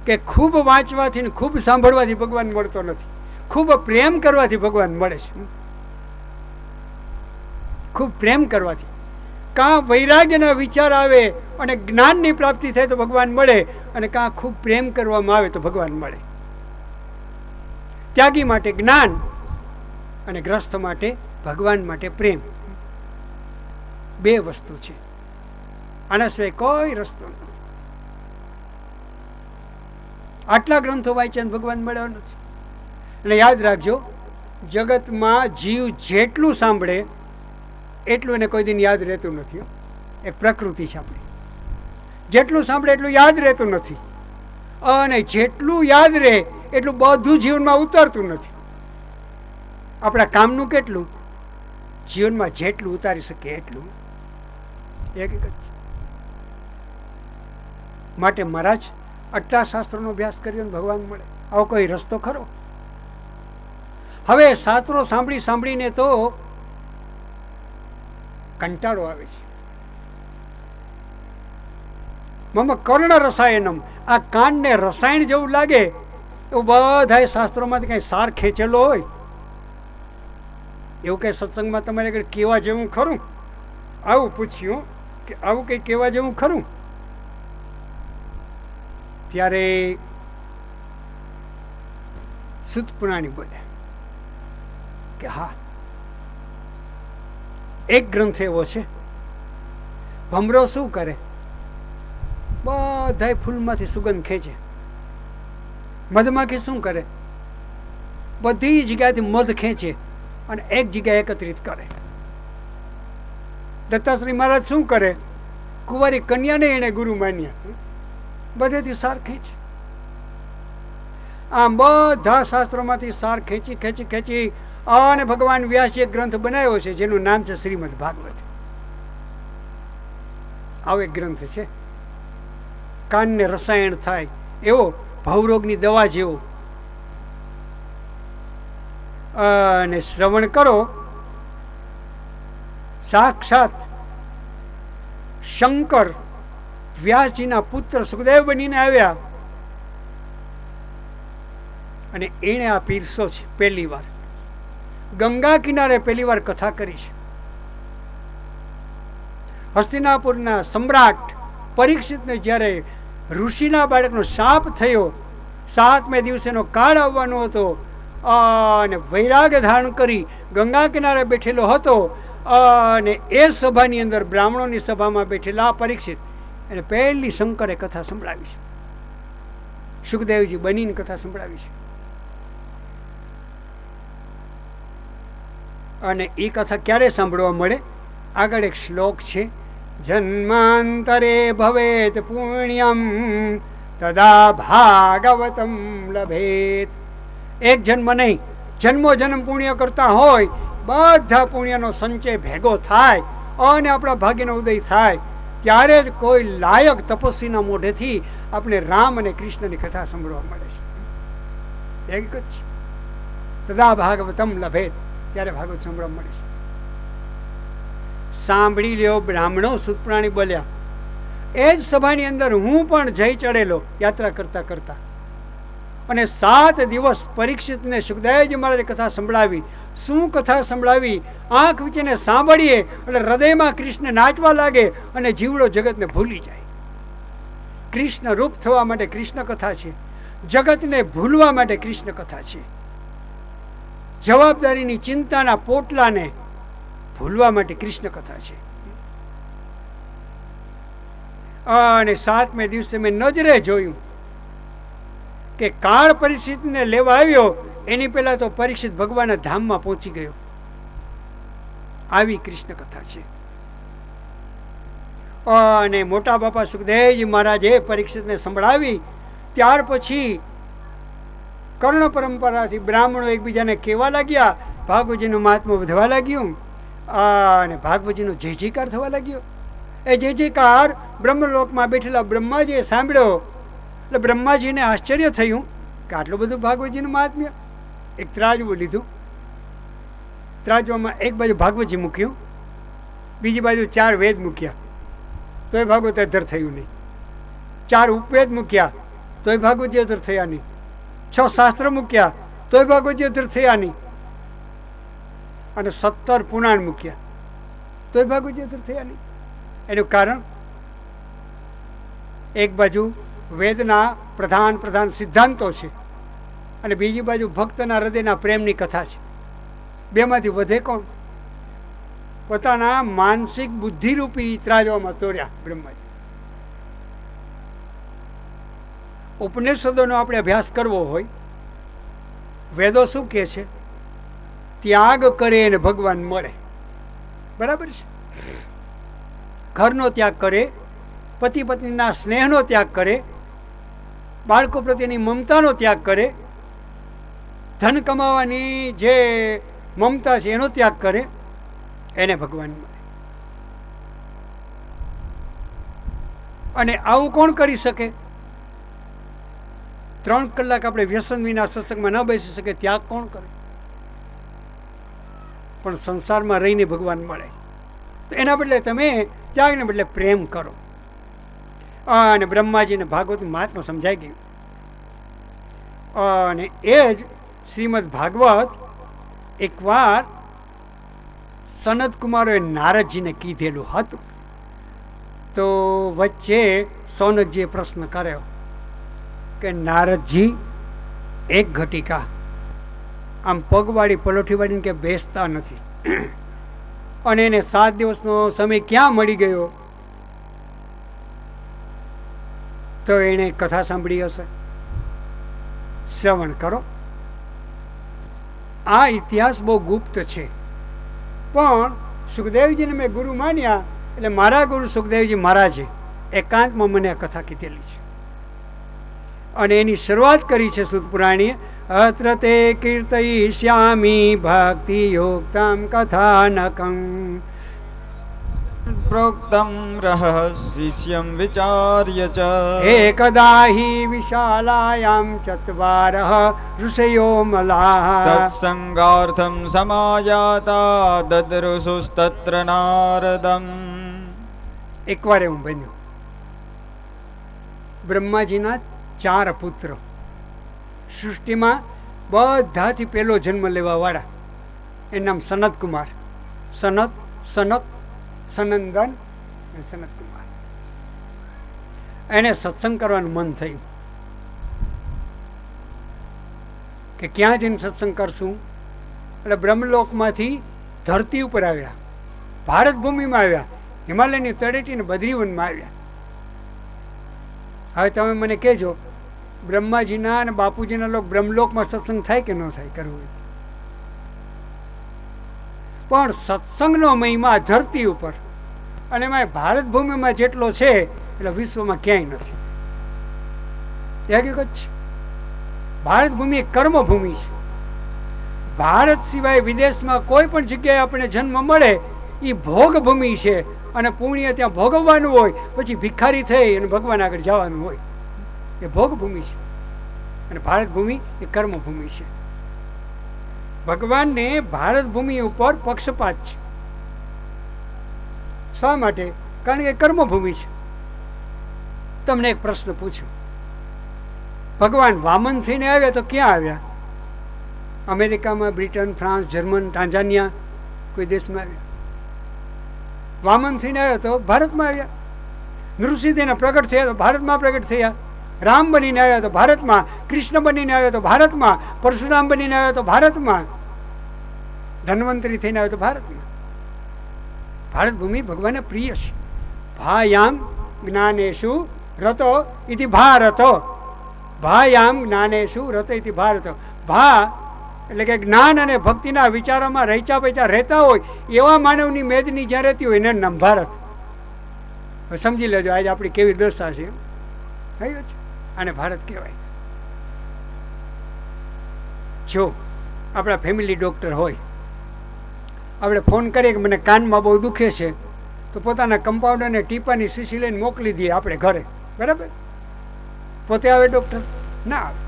કે ખૂબ વાંચવાથી ને ખૂબ સાંભળવાથી ભગવાન મળતો નથી, ખૂબ પ્રેમ કરવાથી ભગવાન મળે છે. ખૂબ પ્રેમ કરવાથી, કાં વૈરાગ્યના વિચાર આવે અને જ્ઞાનની પ્રાપ્તિ થાય તો ભગવાન મળે, અને કાં ખૂબ પ્રેમ કરવામાં આવે તો ભગવાન મળે. ત્યાગી માટે જ્ઞાન અને ગ્રસ્ત માટે ભગવાન માટે પ્રેમ, બે વસ્તુ છે. આના સિવાય કોઈ રસ્તો નથી. આટલા ગ્રંથો વાંચ્યા ભગવાન મળ્યો નથી. એટલે યાદ રાખજો, જગતમાં જીવ જેટલું સાંભળે એટલું એને કોઈ દિન યાદ રહેતું નથી. એક પ્રકૃતિ છે આપણી, જેટલું સાંભળે એટલું યાદ રહેતું નથી, અને જેટલું યાદ રહે એટલું બધું જીવનમાં ઉતારતું નથી. આપણા કામનું કેટલું? જીવનમાં જેટલું ઉતારી શકે એટલું. એક જ છે. માટે મહારાજ આટલા શાસ્ત્રોનો અભ્યાસ કર્યો ને ભગવાન મળે, આવો કોઈ રસ્તો ખરો? હવે શાસ્ત્રો સાંભળી સાંભળીને તો કંટાળો આવે છે. મમ કર્ણ રસાયનમ, આ કાનને રસાયણ જેવું લાગે એવું બધા શાસ્ત્રોમાંથી કઈ સાર ખેંચેલો હોય એવું કઈ સત્સંગમાં તમારે આગળ કેવા જેવું ખરું? આવું પૂછ્યું કે આવું કઈ કેવા જેવું ખરું? ત્યારે સૂતપુરાણી બોલ્યા કે હા, એક ગ્રંથ એવો છે. ભમરો શું કરે? બધા ફૂલમાંથી સુગંધ ખેંચે. મધમાખી શું કરે? બધી જગ્યાએથી મધ ખેંચે અને એક જગ્યાએ એકત્રિત કરે. દત્તાશ્રી મહારાજ શું કરે? કુંવારી કન્યાને એને ગુરુ માન્યા, બધેથી સાર ખેંચે. આમ બધા શાસ્ત્રોમાંથી સાર ખેંચી ખેંચી ખેંચી અને ભગવાન વ્યાસે એક ગ્રંથ બનાવ્યો છે જેનું નામ છે શ્રીમદ ભાગવત. આવો એક ગ્રંથ છે. કાનને રસાયણ થાય એવો, ભવરોગની દવા જેવો. અને શ્રવણ કરો, સાક્ષાત શંકર વ્યાસજીના પુત્ર સુખદેવ બનીને આવ્યા અને એણે આ પીરસો છે. પહેલી વાર ગંગા કિનારે પહેલી વાર કથા કરી છે. હસ્તિનાપુરના સમ્રાટ પરીક્ષિતને જ્યારે ઋષિના બાળકનો શાપ થયો, 7મે દિવસેનો કાળ આવવાનો હતો, અને વૈરાગ્ય ધારણ કરી ગંગા કિનારે બેઠેલો હતો, અને એ સભાની અંદર બ્રાહ્મણોની સભામાં બેઠેલા પરીક્ષિત એને પહેલી શંકરે કથા સંભળાવી છે. સુખદેવજી બનીને કથા સંભળાવી છે. અને એ કથા ક્યારે સાંભળવા મળે? આગળ એક શ્લોક છે, જન્માંતરે ભવેત પુણ્યમ તદા ભાગવતમ લભેત. એક જન્મ નહીં, જન્મો જન્મ પુણ્ય કરતા હોય, બધા પુણ્યનો સંચય ભેગો થાય અને આપણા ભાગ્યનો ઉદય થાય, ત્યારે જ કોઈ લાયક તપસ્વીના મોઢેથી આપણે રામ અને કૃષ્ણની કથા સાંભળવા મળે છે. એક જ છે, તદા ભાગવતમ લભેત, ત્યારે ભાગવત સાંભળવા મળે છે. સાંભળી લ્યો બ્રાહ્મણો, સૂતપ્રાણી બોલ્યા. એ જ સભાની અંદર હું પણ જઈ ચડેલો યાત્રા કરતા કરતા, અને 7 દિવસ પરીક્ષિતને સુખદેવજી મહારાજે કથા સંભળાવી. શું કથા સંભળાવી? આંખ વીચીને સાંભળીએ એટલે હૃદયમાં કૃષ્ણ નાચવા લાગે અને જીવડો જગતને ભૂલી જાય. કૃષ્ણ રૂપ થવા માટે કૃષ્ણ કથા છે, જગતને ભૂલવા માટે કૃષ્ણ કથા છે, જવાબદારીની ચિંતાના પોટલાને ભૂલવા માટે કૃષ્ણ કથા છે. અને 7મે દિવસે મેં નજરે જોયું કે કાળ પરીક્ષિતને લેવા આવ્યો એની પહેલા તો પરીક્ષિત ભગવાનના ધામમાં પહોંચી ગયો. આવી કૃષ્ણ કથા છે. અને મોટા બાપા સુખદેવજી મહારાજે પરીક્ષિતને સંભળાવી. ત્યાર પછી કર્ણ પરંપરાથી બ્રાહ્મણો એકબીજાને કહેવા લાગ્યા, ભાગવતજીનું મહાત્મ્ય વધવા લાગ્યું અને ભાગવતજીનો જય જયકાર થવા લાગ્યો. એ જય જયકાર બ્રહ્મલોકમાં બેઠેલા બ્રહ્માજીએ સાંભળ્યો એટલે બ્રહ્માજીને આશ્ચર્ય થયું કે આટલું બધું ભાગવતજીનું મહાત્મ્ય. એક ત્રાજવું લીધું, ત્રાજવામાં એક બાજુ ભાગવતજી મૂક્યું, બીજી બાજુ 4 વેદ મૂક્યા, તોય ભાગવત અધર થયું નહીં. 4 ઉપવેદ મૂક્યા તોય ભાગવતજી અધર થયા નહીં. 6 શાસ્ત્ર મૂક્યા તોય ભાગવતજી અધર થયા નહીં. અને 17 પુરાણ મૂક્યા તોય ભાગવતજી અધર થયા નહીં. એનું કારણ, એક બાજુ વેદના પ્રધાન સિદ્ધાંતો છે અને બીજી બાજુ ભક્તના હૃદયના પ્રેમની કથા છે. બેમાંથી વધે કોણ? પોતાના માનસિક બુદ્ધિરૂપી ત્રાજવામાં તોડ્યા બ્રહ્માજી. ઉપનિષદોનો આપણે અભ્યાસ કરવો હોય, વેદો શું કહે છે? ત્યાગ કરે અને ભગવાન મળે. બરાબર છે? ઘરનો ત્યાગ કરે, પતિ પત્નીના સ્નેહનો ત્યાગ કરે, બાળકો પ્રત્યેની મમતાનો ત્યાગ કરે, ધન કમાવાની જે મમતા છે એનો ત્યાગ કરે, એને ભગવાન મળે. અને આવું કોણ કરી શકે? 3 કલાક આપણે વ્યસન વિના સત્સંગમાં ન બેસી શકે, ત્યાગ કોણ કરે? પણ સંસારમાં રહીને ભગવાન મળે. તો એના બદલે તમે ત્યાગને બદલે પ્રેમ કરો. અને બ્રહ્માજીને ભાગવતનું મહાત્મ્ય સમજાઈ ગયું. અને એ જ શ્રીમદ ભાગવત એકવાર સનત કુમારોએ નારદજીને કીધેલું હતું. તો વચ્ચે સૌનકજીએ પ્રશ્ન કર્યો કે નારદજી, એક ઘટિકા આમ પગવાળી પલોઠીવાળીને કે બેસતા નથી, અને એને 7 દિવસનો સમય ક્યાં મળી ગયો? તો એણે કથા સાંભળી હશે. શ્રવણ કરો. આ ઇતિહાસ બહુ ગુપ્ત છે, પણ સુખદેવજીને મેં ગુરુ માન્યા એટલે મારા ગુરુ સુખદેવજી મહારાજે એકાંતમાં મને આ કથા કીધેલી છે. અને એની શરૂઆત કરી છે સુત પુરાણીએ. અત્ર તે કીર્તયિષ્યામિ ભક્તિ યોક્તમ કથાનકમ પ્રોક્તમ રહસ્યમ વિચાર્ય ચ એકદા હિ વિશાલાયામ ચત્વારઃ ઋષયો મલાઃ સત્સંગાર્થમ સમાયાતા દદૃશુસ્તત્ર નારદમ. એકવાર એવું બન્યું, બ્રહ્માજીના 4 પુત્ર, સૃષ્ટિમાં બધાથી પહેલો જન્મ લેવા વાળા, એનું નામ સનત કુમાર. સનત, સનક, સનંદન અને સનત કુમાર. એને સત્સંગ કરવાનું મન થયું કે ક્યાં જઈને સત્સંગ કરશું? એટલે બ્રહ્મલોકમાંથી ધરતી ઉપર આવ્યા, ભારત ભૂમિમાં આવ્યા, હિમાલયની તળેટીને બદ્રીવનમાં આવ્યા. હવે તમે મને કહેજો, બ્રહ્માજીના અને બાપુજીના લોક બ્રહ્મલોકમાં સત્સંગ થાય કે ન થાય? કરવું. પણ સત્સંગનો મહિમા ધરતી ઉપર અને એમાં ભારત ભૂમિમાં જેટલો છે એટલે વિશ્વમાં ક્યાંય નથી. એ હકીકત છે. ભારત ભૂમિ એક કર્મભૂમિ છે. ભારત સિવાય વિદેશમાં કોઈ પણ જગ્યાએ આપણે જન્મ મળે એ ભોગભૂમિ છે. અને પુણ્ય ત્યાં ભોગવવાનું હોય, પછી ભિખારી થઈ અને ભગવાન આગળ જવાનું હોય. એ ભોગભૂમિ છે. અને ભારત ભૂમિ એ કર્મભૂમિ છે. ભગવાનને ભારત ભૂમિ ઉપર પક્ષપાત છે. શા માટે? કારણ કે કર્મભૂમિ છે. તમને એક પ્રશ્ન પૂછ્યો, ભગવાન વામન થઈને આવ્યા તો ક્યાં આવ્યા? અમેરિકામાં, બ્રિટન, ફ્રાન્સ, જર્મન, ટાંઝાનિયા, કોઈ દેશમાં આવ્યા? વામન થઈને આવ્યા તો ભારતમાં આવ્યા. નૃસિંહદેવના પ્રગટ થયા તો ભારતમાં પ્રગટ થયા. રામ બનીને આવ્યા તો ભારતમાં, કૃષ્ણ બનીને આવ્યા તો ભારતમાં, પરશુરામ બનીને આવ્યા તો ભારતમાં, ધન્વંતરી થઈને આવ્યા તો ભારતમાં. ભારત ભૂમિ ભગવાનને પ્રિય છે. ભાયામ જ્ઞાનેશુ રતો ઇતિ ભારતો. ભાયામ જ્ઞાનેશુ રતો ઇતિ ભારતો. ભા એટલે કે જ્ઞાન અને ભક્તિના વિચારોમાં રહીચા પૈચા રહેતા હોય એવા માનવની મેદની જ્યાં રહેતી હોય એને નામ ભારત. સમજી લેજો આજે આપણી કેવી દશા છે. થયું છે આને ભારત કહેવાય. જો આપણા ફેમિલી ડૉક્ટર હોય, આપણે ફોન કરીએ કે મને કાનમાં બહુ દુખે છે, તો પોતાના કમ્પાઉન્ડરને ટીપાની શીશી લઈને મોકલી દઈએ આપણે ઘરે, બરાબર? પોતે આવે ડૉક્ટર? ના આવે.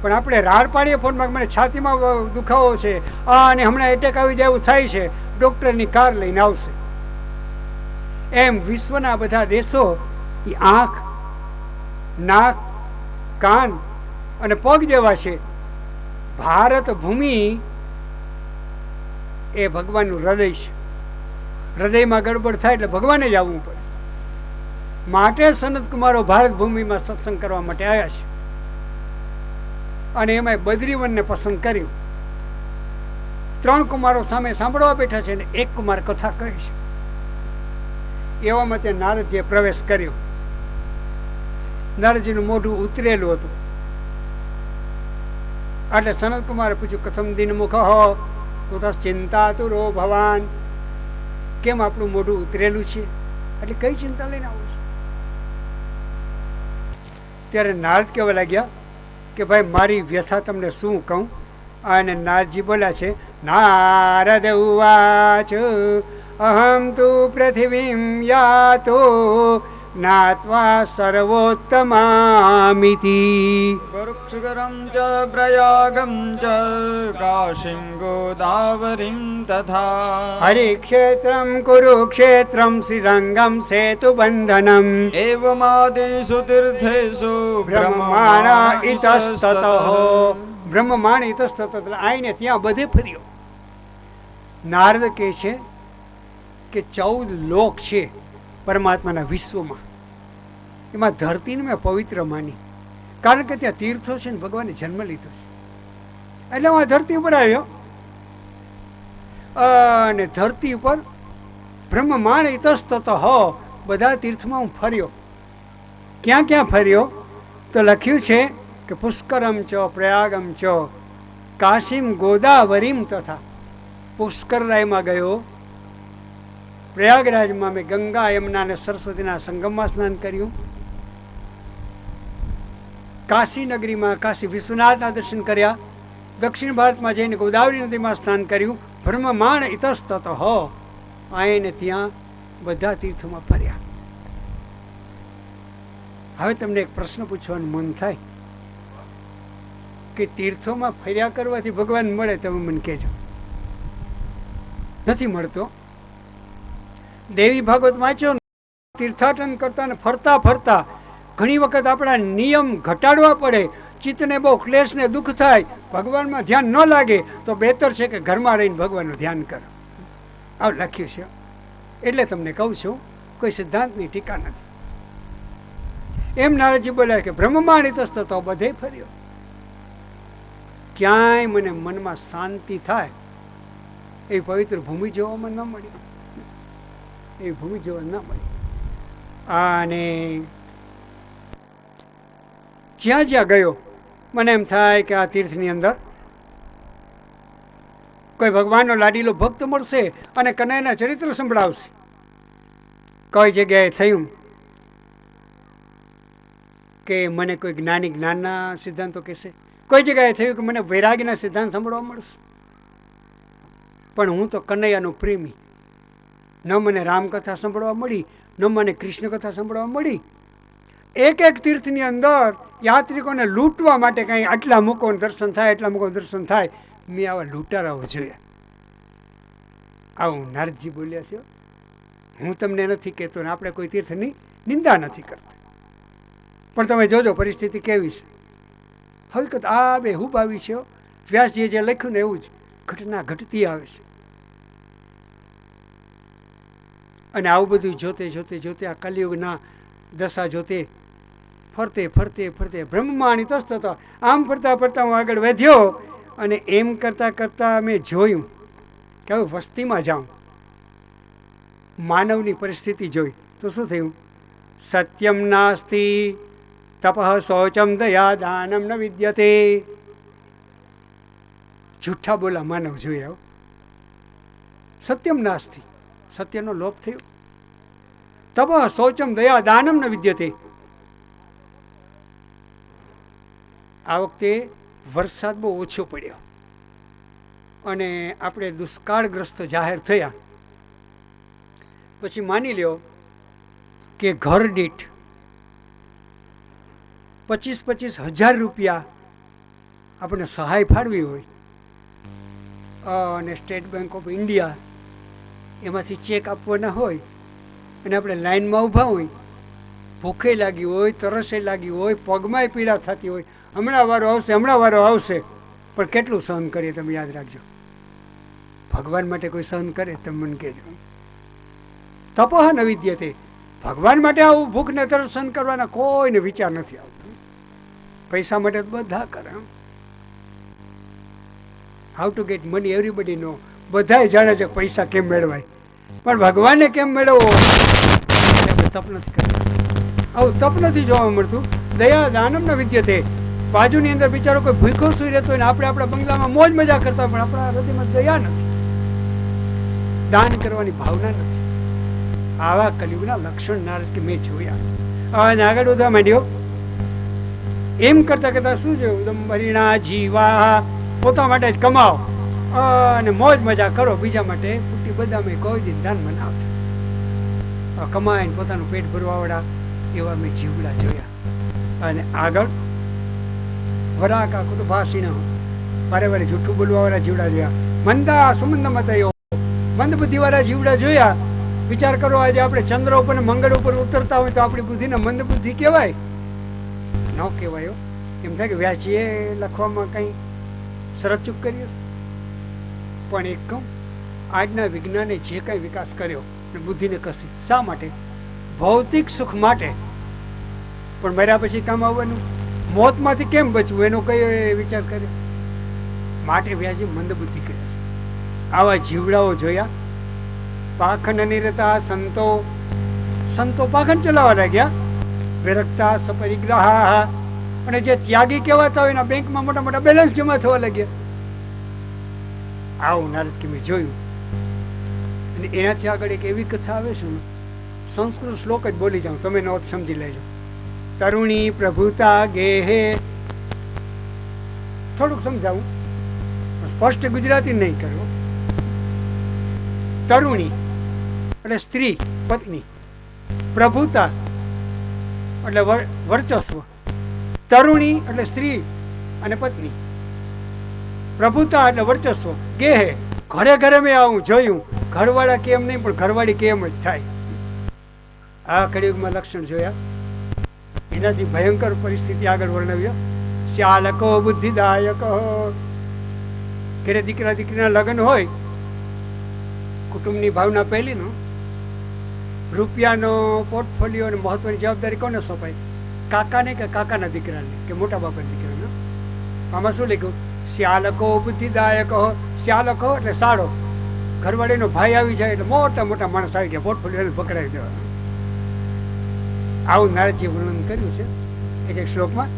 પણ આપણે રાડ પાડીએ ફોનમાં, મને છાતીમાં દુખાવો છે અને હમણાં એટેક આવી જાય એવું થાય છે, ડૉક્ટરની કાર લઈને આવશે. એમ વિશ્વના બધા દેશો એ આંખ, નાક, કાન અને પગ જેવા છે. ભારત ભૂમિ એ ભગવાનનું હૃદય છે. હૃદયમાં ગડબડ થાય એટલે ભગવાને જ આવવું પડે. માટે સનત કુમારો ભારત ભૂમિમાં સત્સંગ કરવા માટે આવ્યા છે. અને એમાં બદ્રીવનને પસંદ કર્યું. 3 કુમારો સામે સાંભળવા બેઠા છે ને 1 કુમાર કથા કહે છે. એવામાં તે નારદજીએ પ્રવેશ કર્યો. નારદજીનું મોઢું ઉતરેલું હતું. એટલે સનત કુમારે પૂછ્યું, કથમ દિન મુખ હો તો ચિંતા તુરો ભવાન. કેમ આપણું મોઢું ઉતરેલું છે? એટલે કઈ ચિંતા લઈને આવું છે? ત્યારે નારદ કહેવા લાગ્યા કે ભાઈ મારી વ્યથા તમને શું કહું? અને નારદજી બોલ્યા છે, નારદ ઉવાચ અહમ તુ પૃથિવીમ યાતો જ્ઞાત્વા સર્વોત્તમામિતિ. કુરુક્ષેત્રમ ચ પ્રયાગમ ચ કાશીમ ગોદાવરીમ તથા. હરિક્ષેત્રમ કુરુક્ષેત્રમ શ્રીરંગમ સેતુ બંધનમ એવમાદિષુ તીર્થેષુ બ્રહ્માણા ઇતસ્તતઃ. બ્રહ્માણ ઇતસ્તતઃ એટલે આઈને ત્યાં બધે ફર્યો. નારદ કહે છે કે 14 લોક છે પરમાત્માના વિશ્વમાં. એમાં ધરતીને મેં પવિત્ર માની, કારણ કે ત્યાં તીર્થો છે ને ભગવાને જન્મ લીધો છે. એટલે હું આ ધરતી ઉપર આવ્યો અને ધરતી ઉપર બ્રહ્માણ ઇતસ્તતઃ બધા તીર્થમાં હું ફર્યો. ક્યાં ક્યાં ફર્યો? તો લખ્યું છે કે પુષ્કરમ ચ પ્રયાગમ ચ કાશીમ ગોદાવરીમ તથા. પુષ્કરરાયમાં ગયો, પ્રયાગરાજમાં મેં ગંગા, યમુના અને સરસ્વતીના સંગમમાં સ્નાન કર્યું. કાશી નગરીમાં કાશી વિશ્વનાથના દર્શન કર્યા. દક્ષિણ ભારતમાં જઈને ગોદાવરી નદીમાં સ્નાન કર્યું. બ્રહ્માણ ઇતસ્તતઃ આઈને ત્યાં બધા તીર્થોમાં ફર્યા. હવે તમને એક પ્રશ્ન પૂછવાનું મન થાય કે તીર્થોમાં ફર્યા કરવાથી ભગવાન મળે? તમે મને કહેજો. નથી મળતો. દેવી ભાગવત વાંચો, તીર્થાટન કરતા ને ફરતા ફરતા ઘણી વખત આપણા નિયમ ઘટાડવા પડે, ચિત્તને બહુ ક્લેશ ને દુઃખ થાય, ભગવાનમાં ધ્યાન ન લાગે તો બેતર છે કે ઘરમાં રહીને ભગવાનનું ધ્યાન કરો. આવું લખ્યું છે. એટલે તમને કહું છું, કોઈ સિદ્ધાંતની ટીકા નથી. એમ નારદજી બોલ્યા કે બ્રહ્માણ ઇતસ્તતઃ બધે ફર્યો. ક્યાંય મને મનમાં શાંતિ થાય એ પવિત્ર ભૂમિ જોવામાં ન મળી. એ ભૂમિ જોવા ન મળી. અને જ્યાં જ્યાં ગયો મને એમ થાય કે આ તીર્થની અંદર કોઈ ભગવાનનો લાડીલો ભક્ત મળશે અને કનૈયાના ચરિત્ર સંભળાવશે. કઈ જગ્યાએ થયું કે મને કોઈ જ્ઞાનના સિદ્ધાંતો કહેશે, કોઈ જગ્યાએ થયું કે મને વૈરાગ્યના સિદ્ધાંત સાંભળવા મળશે. પણ હું તો કનૈયાનો પ્રેમી, ન મને રામકથા સાંભળવા મળી, ન મને કૃષ્ણ કથા સાંભળવા મળી. એક એક તીર્થની અંદર યાત્રિકોને લૂંટવા માટે કંઈ આટલા મૂકો દર્શન થાય, એટલા મૂકો દર્શન થાય. મેં આવા લૂંટારાઓ જોયા. આવું નારદજી બોલ્યા છે. હું તમને નથી કહેતો ને આપણે કોઈ તીર્થની નિંદા નથી કરતા, પણ તમે જોજો પરિસ્થિતિ કેવી છે. હકીકત આ બે હુબ આવી છે. વ્યાસજીએ જે લખ્યું ને એવું જ ઘટના ઘટતી આવે છે. અને આવું બધું જોતે જોતે જોતે આ કલિયુગના દશા જોતે ફરતે ફરતે ફરતે બ્રહ્માણી તસ્ત હતો. આમ ફરતા ફરતા હું આગળ વધ્યો અને એમ કરતાં કરતાં મેં જોયું કે હવે વસ્તીમાં જાઉં, માનવની પરિસ્થિતિ જોઈ તો શું થયું? સત્યમ નાસ્તિ તપઃ શૌચમ દયા દાનમ ન વિદ્યતે. જૂઠા બોલા માનવ જોયા. સત્યમ નાસ્તિ, સત્યનો લોપ થયો. તપઃ શૌચમ દયા દાનમ ન વિદ્યતે. આ વખતે વરસાદ બહુ ઓછો પડ્યો અને આપણે દુષ્કાળગ્રસ્ત જાહેર થયા. પછી માની લ્યો કે ઘર દીઠ 25,000 રૂપિયા આપણને સહાય ફાળવી હોય અને સ્ટેટ બેંક ઓફ ઇન્ડિયા એમાંથી ચેક આપવાના હોય અને આપણે લાઈનમાં ઊભા હોય, ભૂખે લાગી હોય, તરસે લાગી હોય, પગમાંય પીડા થતી હોય, હમણાં વારો આવશે, હમણાં વારો આવશે, પણ કેટલું સહન કરીએ તમે યાદ રાખજો. ભગવાન માટે કોઈ સહન કરે? તમે મને કહેજો. તપઃ ન વિદ્યતે. ભગવાન માટે આવું ભૂખ ને તરસ સહન કરવાના કોઈને વિચાર નથી આવતો. પૈસા માટે બધા કરે. How to get money everybody know. બધાય જાણે છે પૈસા કેમ મેળવાય, પણ ભગવાનને કેમ મેળવવો તપ નથી કરતા. આવું તપ નથી જોવા મળતું. દયા દાનમ ન વિદ્યતે. બાજુની અંદર બિચારો કોઈ ભૂખો સુઈ રહેતો હોય ને આપણે આપણા બંગલામાં મોજ મજા કરતા, પણ આપણા હૃદયમાં દયા નથી, દાન કરવાની ભાવના નથી. આવા કલિયુગના લક્ષણ નારદ કે મેં જોયા. અને આગળ વધવા માંડ્યો. એમ કરતા કરતા શું જોયું? દંભરીણા જીવા. પોતા માટે જ કમાઓ અને મોજ મજા કરો, બીજા માટે ફૂટી બદામે કોઈ દિન દાન મનાવતા. કમાઈને પોતાનું પેટ ભરવાવાળા એવા મેં જીવડા જોયા. અને આગળ વરાકા કુટુંબાસીનો વારે વારે જૂઠું બોલવાવાળા જીવડા જોયા. મંદા સુમંદ મતયો મંદ બુદ્ધિવાળા જીવડા જોયા. વિચાર કરો, આજે આપણે ચંદ્ર ઉપર ને મંગળ ઉપર ઉતરતા હોય તો આપણી બુદ્ધિને મંદ બુદ્ધિ કહેવાય? ન કહેવાય. એમ થાય કે વ્યાસજીએ લખવામાં કંઈ શરત ચૂક કરી હશે. પણ એક કહું, આજના વિજ્ઞાને જે કંઈ વિકાસ કર્યો બુદ્ધિને કસી શા માટે? ભૌતિક સુખ માટે. પણ મર્યા પછી કામ આવવાનું, મોતમાંથી કેમ બચવું એનો કઈ વિચાર કર્યો? માટે વ્યાસજી મંદ બુદ્ધિ કર્યા. આવા જીવડાઓ જોયા. પાખંડ નિરતા સંતો. સંતો પાખંડ ચલાવવા લાગ્યા. વિરક્તા સપરિગ્રહા. અને જે ત્યાગી કહેવાતા હોય એના બેંકમાં મોટા મોટા બેલેન્સ જમા થવા લાગ્યા. આવું નારદ કે મેં જોયું. અને એનાથી આગળ એક એવી કથા આવે છે, સંસ્કૃત શ્લોક જ બોલી જાઉં, તમે નોટ સમજી લેજો. તરુણી પ્રભુતા ગેહે. થોડુંક સમજાવું, સ્પષ્ટ ગુજરાતી નહીં કરો. તરુણી એટલે સ્ત્રી, પત્ની. પ્રભુતા એટલે વર્ચસ્વ. તરુણી એટલે સ્ત્રી અને પત્ની. પ્રભુતા એટલે વર્ચસ્વ. ગેહે ઘરે ઘરે મેં આવું જોયું. ઘરવાળા કેમ નહીં, પણ ઘરવાળી કેમ જ થાય. આ કળિયુગમાં લક્ષણ જોયા. એનાથી ભયંકર પરિસ્થિતિ આગળ વર્ણવ્યો. શ્યાલકો બુદ્ધિદાયકો. ઘરે દીકરા દીકરીના લગ્ન હોય, કુટુંબની ભાવના પહેલીનો, રૂપિયાનો પોર્ટફોલિયો અને મહત્વની જવાબદારી કોને સોંપાય? કાકાને કે કાકાના દીકરાને કે મોટા બાપાના દીકરાને? આમાં શું લખ્યું? શ્યાલકો બુદ્ધિદાયકો. શ્યાલકો એટલે સાડો. ઘરવાળીનો ભાઈ આવી જાય એટલે મોટા મોટા માણસ આવી ગયા, પોર્ટફોલિયો પકડાવી દેવા. આવું નારદજીએ વર્ણન કર્યું છે એક એક શ્લોકમાં.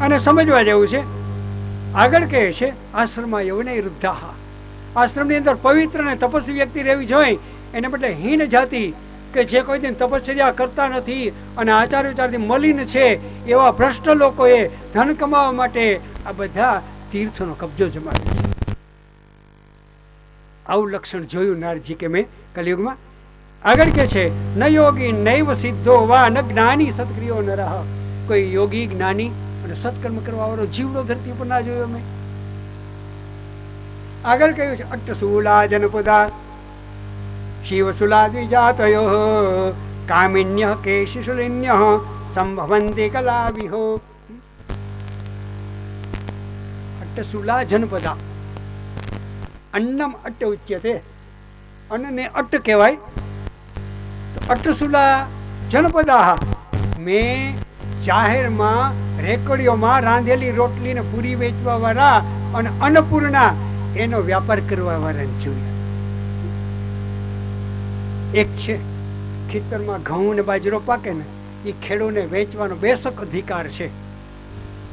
અને સમજવા જેવું છે. આગળ કહે છે આશ્રમમાં યવને વૃદ્ધા. આશ્રમની અંદર પવિત્ર અને તપસ્વી વ્યક્તિ રહેવી જોઈએ, એને બદલે હીન જાતિ કે જે કોઈ દિન તપશ્ચર્યા કરતા નથી અને આચાર વિચારથી મલિન છે એવા ભ્રષ્ટ લોકોએ ધન કમાવા માટે આ બધા તીર્થોનો કબજો જમાવ્યો છે. આવું લક્ષણ જોયું નારદજી કે મેં કલિયુગમાં. આગળ કે છે ન યોગી નૈવ સિદ્ધો વા ન જ્ઞાની સત્ક્રિયો ન રહ. કોઈ યોગી જ્ઞાની અને સત્કર્મ કરવા વાળો જીવડો ધરતી ઉપર ના જોયો મેં. આગળ કહ્યું છે અટ્ટશૂલા જનપદા શિવશુલા દ્વિજાતયો કામિન્ય કેશિશુલિન્ય સંભવંતિ કલાવિહો. અટ્ટશૂલા જનપદા અન્નમ અટ્ટ ઉચ્યતે. અન્નને અટ્ટ કહેવાય. તો અટ્ટશૂલા જનપદા મેં જાહેરમાં રેકડીઓમાં રાંધેલી રોટલી ને પૂરી વેચવા વાળા અને અન્નપૂર્ણા એનો વ્યાપાર કરવા વાળાને જોયા. એક છે ખેતરમાં ઘઉં ને બાજરો પાકે ને એ ખેડૂને વેચવાનો બેશક અધિકાર છે.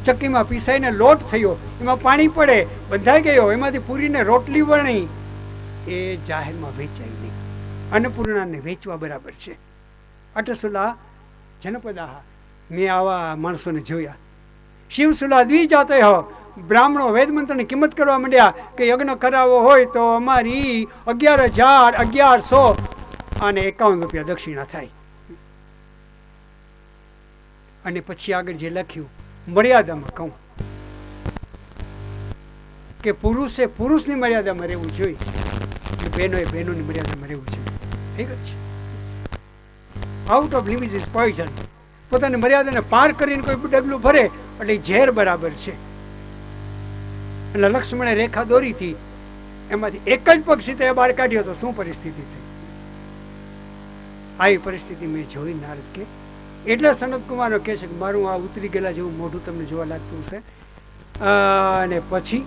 ચક્કીમાં પીસાઈને લોટ થયો, એમાં પાણી પડે, બંધાઈ ગયો, એમાંથી પૂરીને રોટલી વણી, એ જાહેરમાં વેચાય નહીં. અન્નપૂર્ણાને વેચવા બરાબર છે. અટ્ટશૂલા જનપદા મેં આવા માણસોને જોયા. શિવશુલા દ્વિજાતય બ્રાહ્મણો વેદ મંત્રની કિંમત કરવા માંડ્યા કે યજ્ઞ કરાવવો હોય તો અમારી 11,1151 રૂપિયા દક્ષિણા થાય. અને પછી આગળ જે લખ્યું મર્યાદામાં કહું કે પુરુષે પુરુષની મર્યાદામાં રહેવું જોઈએ, બહેનોએ બહેનોની મર્યાદામાં રહેવું જોઈએ. ઠીક જ છે. Out of limit is poison. પોતાની મર્યાદાને પાર કરીને કોઈ ડગલું ભરે એટલે ઝેર બરાબર છે. એટલે લક્ષ્મણે રેખા દોરી હતી, એમાંથી એક જ પગ સીતે બહાર કાઢ્યો તો શું પરિસ્થિતિ થઈ? આવી પરિસ્થિતિ મેં જોઈ નારદ કે. એટલે સનત કુમારનો કહે છે કે મારું આ ઉતરી ગયેલા જેવું મોઢું તમને જોવા લાગતું હશે. અને પછી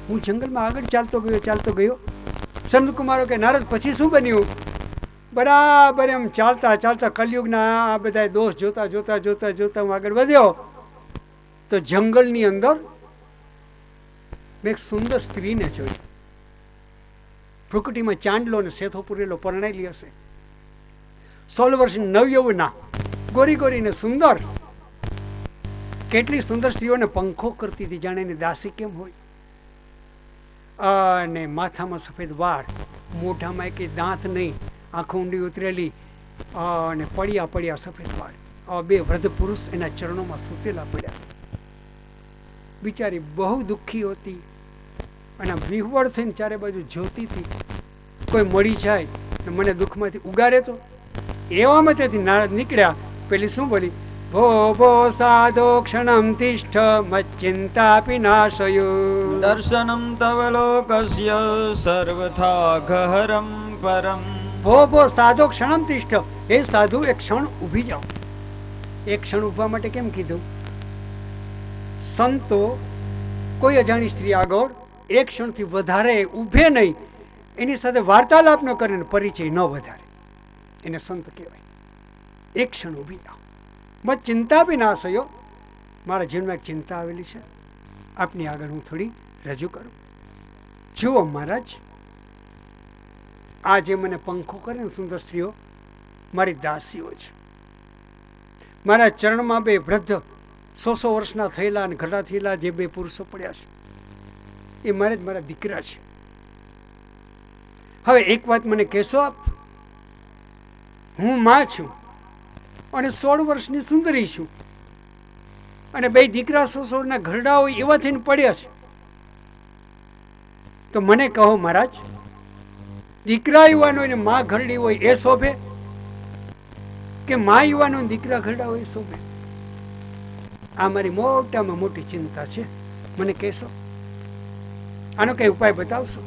હું જંગલમાં આગળ ચાલતો ગયો. સનત કુમારો કે નારદ પછી શું બન્યું? બરાબર એમ ચાલતા ચાલતા કલયુગના આ બધા દોષ જોતા જોતા જોતા જોતા હું આગળ વધ્યો તો જંગલની અંદર મેં એક સુંદર સ્ત્રીને જોઈ. ભ્રુકુટીમાં ચાંદલો ને સેથો પૂરેલો પરણાયેલી હશે. 16 વર્ષની નવયૌવના, ગોરી ગોરીને સુંદર. કેટલી સુંદર સ્ત્રીઓને પંખો કરતી હતી, જાણે એની દાસી કેમ હોય. અને માથામાં સફેદ વાળ, મોઢામાં એક દાંત નહીં, આંખો ઊંડી ઉતરેલી અને પડ્યા પડ્યા સફેદ વાળ. આવા બે વૃદ્ધ પુરુષ એના ચરણોમાં સૂતેલા પડ્યા. બિચારી બહુ દુઃખી હતી અને વિહવળ થઈને ચારે બાજુ જોતી હતી કોઈ મળી જાય ને મને દુઃખમાંથી ઉગારે તો. એવામાં ત્યાંથી નારદ નીકળ્યા. પેલી શું બોલી? ભો ભો સાધો ક્ષણમ તિષ્ઠ મચ્ચિંતાપી નાશયો દર્શનમ તવ લોકસ્ય સર્વથા ગહરમ પરમ. ભો ભો સાધો ક્ષણમ તિષ્ઠ. એ સાધુ એક ક્ષણ ઊભી જાઓ. એક ક્ષણ ઊભા માટે કેમ કીધું? સંતો કોઈ અજાણી સ્ત્રી આગળ એક ક્ષણથી વધારે ઊભે નહીં, એની સાથે વાર્તાલાપ ન કરે, પરિચય ન વધારે, એને સંત કહેવાય. એક ક્ષણ ઊભી જાઓ. મત ચિંતા બી ના થયો. મારા જીવનમાં એક ચિંતા આવેલી છે, આપની આગળ હું થોડી રજૂ કરું. જુઓ મહારાજ, આ જે મને પંખો કરે ને સુંદર સ્ત્રીઓ, મારી દાસીઓ છે. મારા ચરણમાં બે વૃદ્ધ 100 વર્ષના થયેલા અને ઘડા થયેલા જે બે પુરુષો પડ્યા છે, એ મારે જ મારા દીકરા છે. હવે એક વાત મને કહેશો આપ? હું માં છું અને 16 વર્ષની સુંદરી છું અને બે દીકરા 100 ઘરડા હોય એવા થઈને પડ્યા છે. તો મને કહો મહારાજ, દીકરા યુવાન હોય ને માં ઘરડી હોય એ શોભે કે માં યુવાન હોય દીકરા ઘરડા હોય એ શોભે? આ મારી મોટામાં મોટી ચિંતા છે. મને કહેશો? આનો કઈ ઉપાય બતાવશો?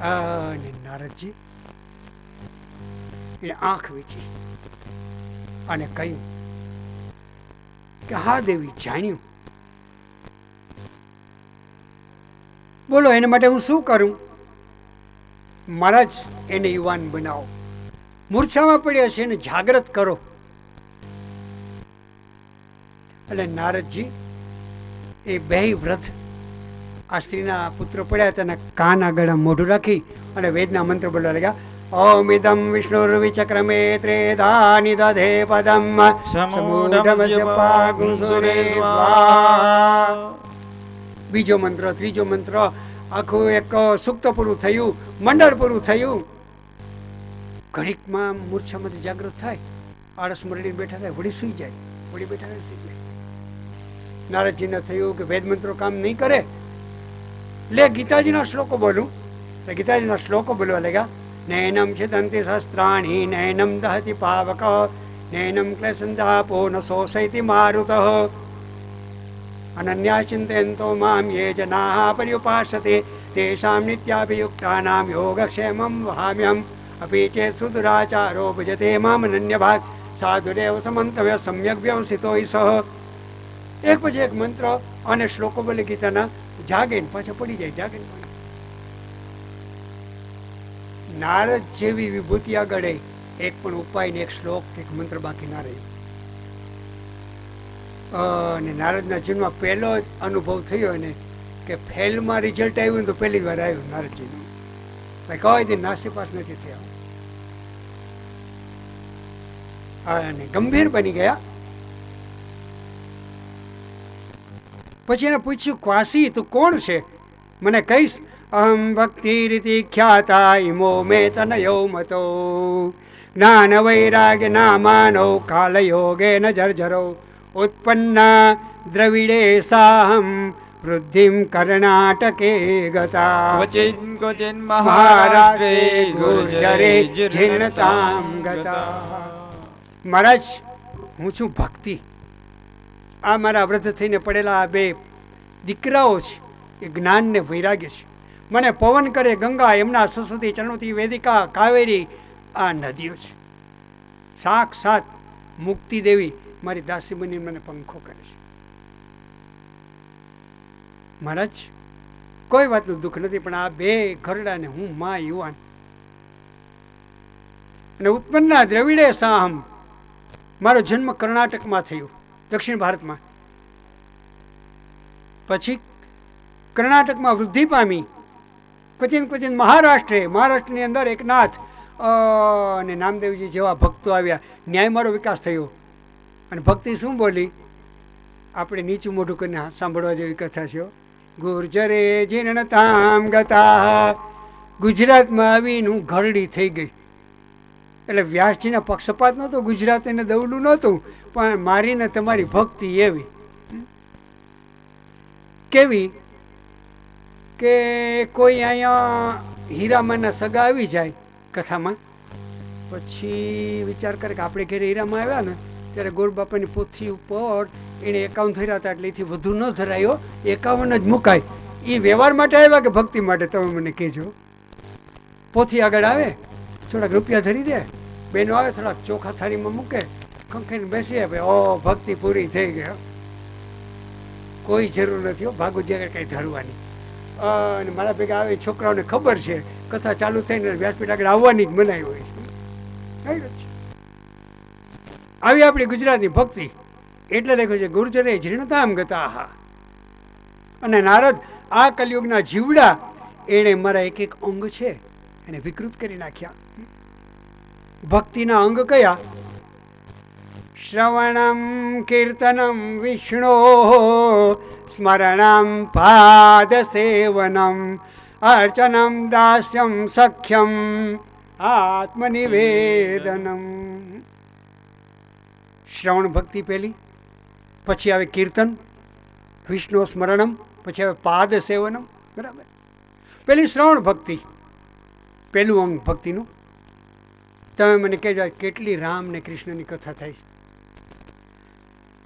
અને નારદજી એ આંખ વીચી અને કહ્યું કે હા દેવી, જાણ્યું. બોલો એના માટે હું શું કરું? મહારાજ, એને યુવાન બનાવો. મૂર્છામાં પડ્યા છે એને જાગ્રત કરો. એટલે નારદજી એ બે વ્રત આ સ્ત્રીના પુત્ર પડ્યા, તેના કાન આગળ મોઢું રાખી અને વેદના મંત્ર બોલવા લાગ્યા. ઓમિદમ વિષ્ણુર્વિચક્રમે ત્રેધા નિદધે પદમ સમૂઢમસ્ય પાગુંસુરે સ્વાહા. બીજો મંત્ર, ત્રીજો મંત્ર, આખું એક સૂક્ત પૂરું થયું, મંડળ પૂરું થયું. ઘડીકમાં મૂર્છામાંથી જાગૃત થાય, આળસ મરડીને બેઠા થાય, વળી સુઈ જાય, વળી બેઠા થાય, સુઈ જાય. નારદજીને થયું કે વેદ મંત્રો કામ નહીં કરે, લે ગીતાજીના શ્લોકો બોલું. ગીતાજીના શ્લોકો બોલવા લાગ્યા. નૈનમ છિદંતિ શસ્ત્રાણિ નૈનમ દહતિ પાવક નૈનમ ક્લેશંજાપો ન શોષયતિ મારુતઃ અનન્યા ચિંતયન્તો મામ યે જનાઃ પર્યુપાસતે તેષાં નિત્યાભિયુક્તાનાં યોગક્ષેમં વહામ્યહम् અપી ચેત સુદુરાચારો ભજતે મામ અનન્યભાગ સાધુરેવ સમંતવ્ય સમ્યક વ્યવસિતો સહ. એક પછી એક મંત્ર અને શ્લોકો બોલે ગીતાના, જાગે ને પાછા પડી જાય, જાગે ને. નારદ જેવી વિભૂતિ આગળ એક પણ ઉપાય ને એક શ્લોક એક મંત્ર બાકી ના રહ્યો. અને નારદના જીવનમાં પહેલો જ અનુભવ થયો ને કે ફેલમાં રિઝલ્ટ આવ્યું તો પહેલી વાર આવ્યું નારદજીનું. કોઈ દી નાસીપાસ નથી થયા અને ગંભીર બની ગયા. પછી એને પૂછ્યું, ક્વાસી તું કોણ છે, મને કહીશ? અહમ ભક્તિ રીતિ ખ્યાતા ઇમો મે તનયો મતો જ્ઞાન વૈરાગ્ય ના માનવ કાલ યોગે ન જર્જરો ઉત્પન્ના દ્રવિડે સાહમ વૃદ્ધિમ કર્ણાટકે ગતા ક્વચિન ક્વચિન મહારાષ્ટ્રે ગુર્જરે જીર્ણતામ ગતા. મહારાજ, હું છું ભક્તિ. આ મારા વૃદ્ધ થઈને પડેલા આ બે દીકરાઓ છે, એ જ્ઞાન ને વૈરાગ્ય છે. મને પવન કરે ગંગા, એમના સરસ્વતી ચરણોથી વેદિકા કાવેરી આ નદીઓ છે. સાક્ષાત મુક્તિ દેવી મારી દાસી બની મને પંખો કરે છે. મહારાજ, કોઈ વાતનું દુઃખ નથી, પણ આ બે ઘરડાને હું માં યુવાન અને ઉત્પન્ના દ્રવિડે સાહમ. મારો જન્મ કર્ણાટકમાં થયો, દક્ષિણ ભારતમાં. પછી કર્ણાટકમાં વૃદ્ધિ પામી. ક્વચિન ક્વચિન મહારાષ્ટ્રની અંદર એક નાથ અને નામદેવજી જેવા ભક્તો આવ્યા. ન્યાય મારો વિકાસ થયો. અને ભક્તિ શું બોલી? આપણે નીચું મોઢું કરીને સાંભળવા જેવી કથા છે. ગુર્જરે જીર્ણતામ ગતા. ગુજરાતમાં આવીને હું ઘરડી થઈ ગઈ. એટલે વ્યાસજીના પક્ષપાત નહોતો, ગુજરાત એને દવલું નહોતું, પણ મારીને તમારી ભક્તિ એવી કેવી કે કોઈ અહીંયા હીરામાના સગા આવી જાય કથામાં, પછી વિચાર કરે કે આપણે ઘરે હીરામાં આવ્યા ને ત્યારે ગોરબાપાની પોથી ઉપર એને 51 ધર્યા હતા, એટલે એથી વધુ ન ધરાયો, 51 જ મુકાય. એ વ્યવહાર માટે આવ્યા કે ભક્તિ માટે? તમે મને કહેજો. પોથી આગળ આવે, થોડાક રૂપિયા ધરી દે, બેનો આવે થોડાક ચોખા થાળીમાં મૂકે, ખંખીને બેસી આપે, ઓ ભક્તિ પૂરી થઈ ગઈ. કોઈ જરૂર નથી ભાગુજી આગળ કંઈ ધરવાની. અને મારા ભેગા આવે છોકરાઓને ખબર છે કથા ચાલુ થઈને વ્યાસપીઠ આગળ આવવાની જ મનાઈ હોય છે. આવી આપણી ગુજરાતની ભક્તિ. એટલે લખ્યું છે ગુર્જરે જીર્ણતામ ગતા. અને નારદ આ કલિયુગના જીવડા એણે મારા એક એક અંગ છે એને વિકૃત કરી નાખ્યા. ભક્તિના અંગ કયા? શ્રવણમ કીર્તનમ વિષ્ણુ સ્મરણમ પાદ સેવનમ અર્ચનમ દાસ્યમ સખ્યમ આત્મનિવેદનમ. શ્રવણ ભક્તિ પહેલી, પછી આવે કીર્તન, વિષ્ણુ સ્મરણમ, પછી આવે પાદ સેવનમ. બરાબર. પેલી શ્રવણ ભક્તિ, પેલું અંગ ભક્તિનું. તમે મને કહેજો કેટલી રામ ને કૃષ્ણની કથા થાય છે,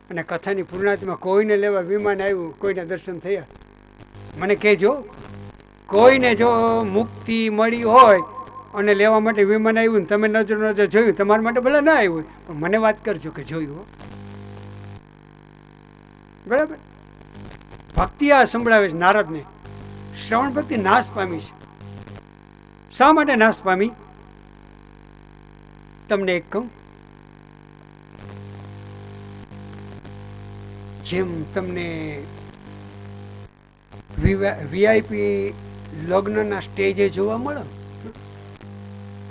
અને કથાની પૂર્ણાતિમાં કોઈને લેવા વિમાન આવ્યું, કોઈને દર્શન થયા? મને કહેજો. કોઈને જો મુક્તિ મળી હોય અને લેવા માટે વિમાન આવ્યું ને તમે નજર જોયું, તમારા માટે ભલે ના આવ્યું, પણ મને વાત કરજો કે જોયું. બરાબર. ભક્તિ આ સંભળાવે છે નારદને. શ્રવણ ભક્તિ નાશ પામી છે. શા માટે નાશ પામી? તમને એક કહું. જેમ તમને વીઆઈપી લગ્નના સ્ટેજે જોવા મળે,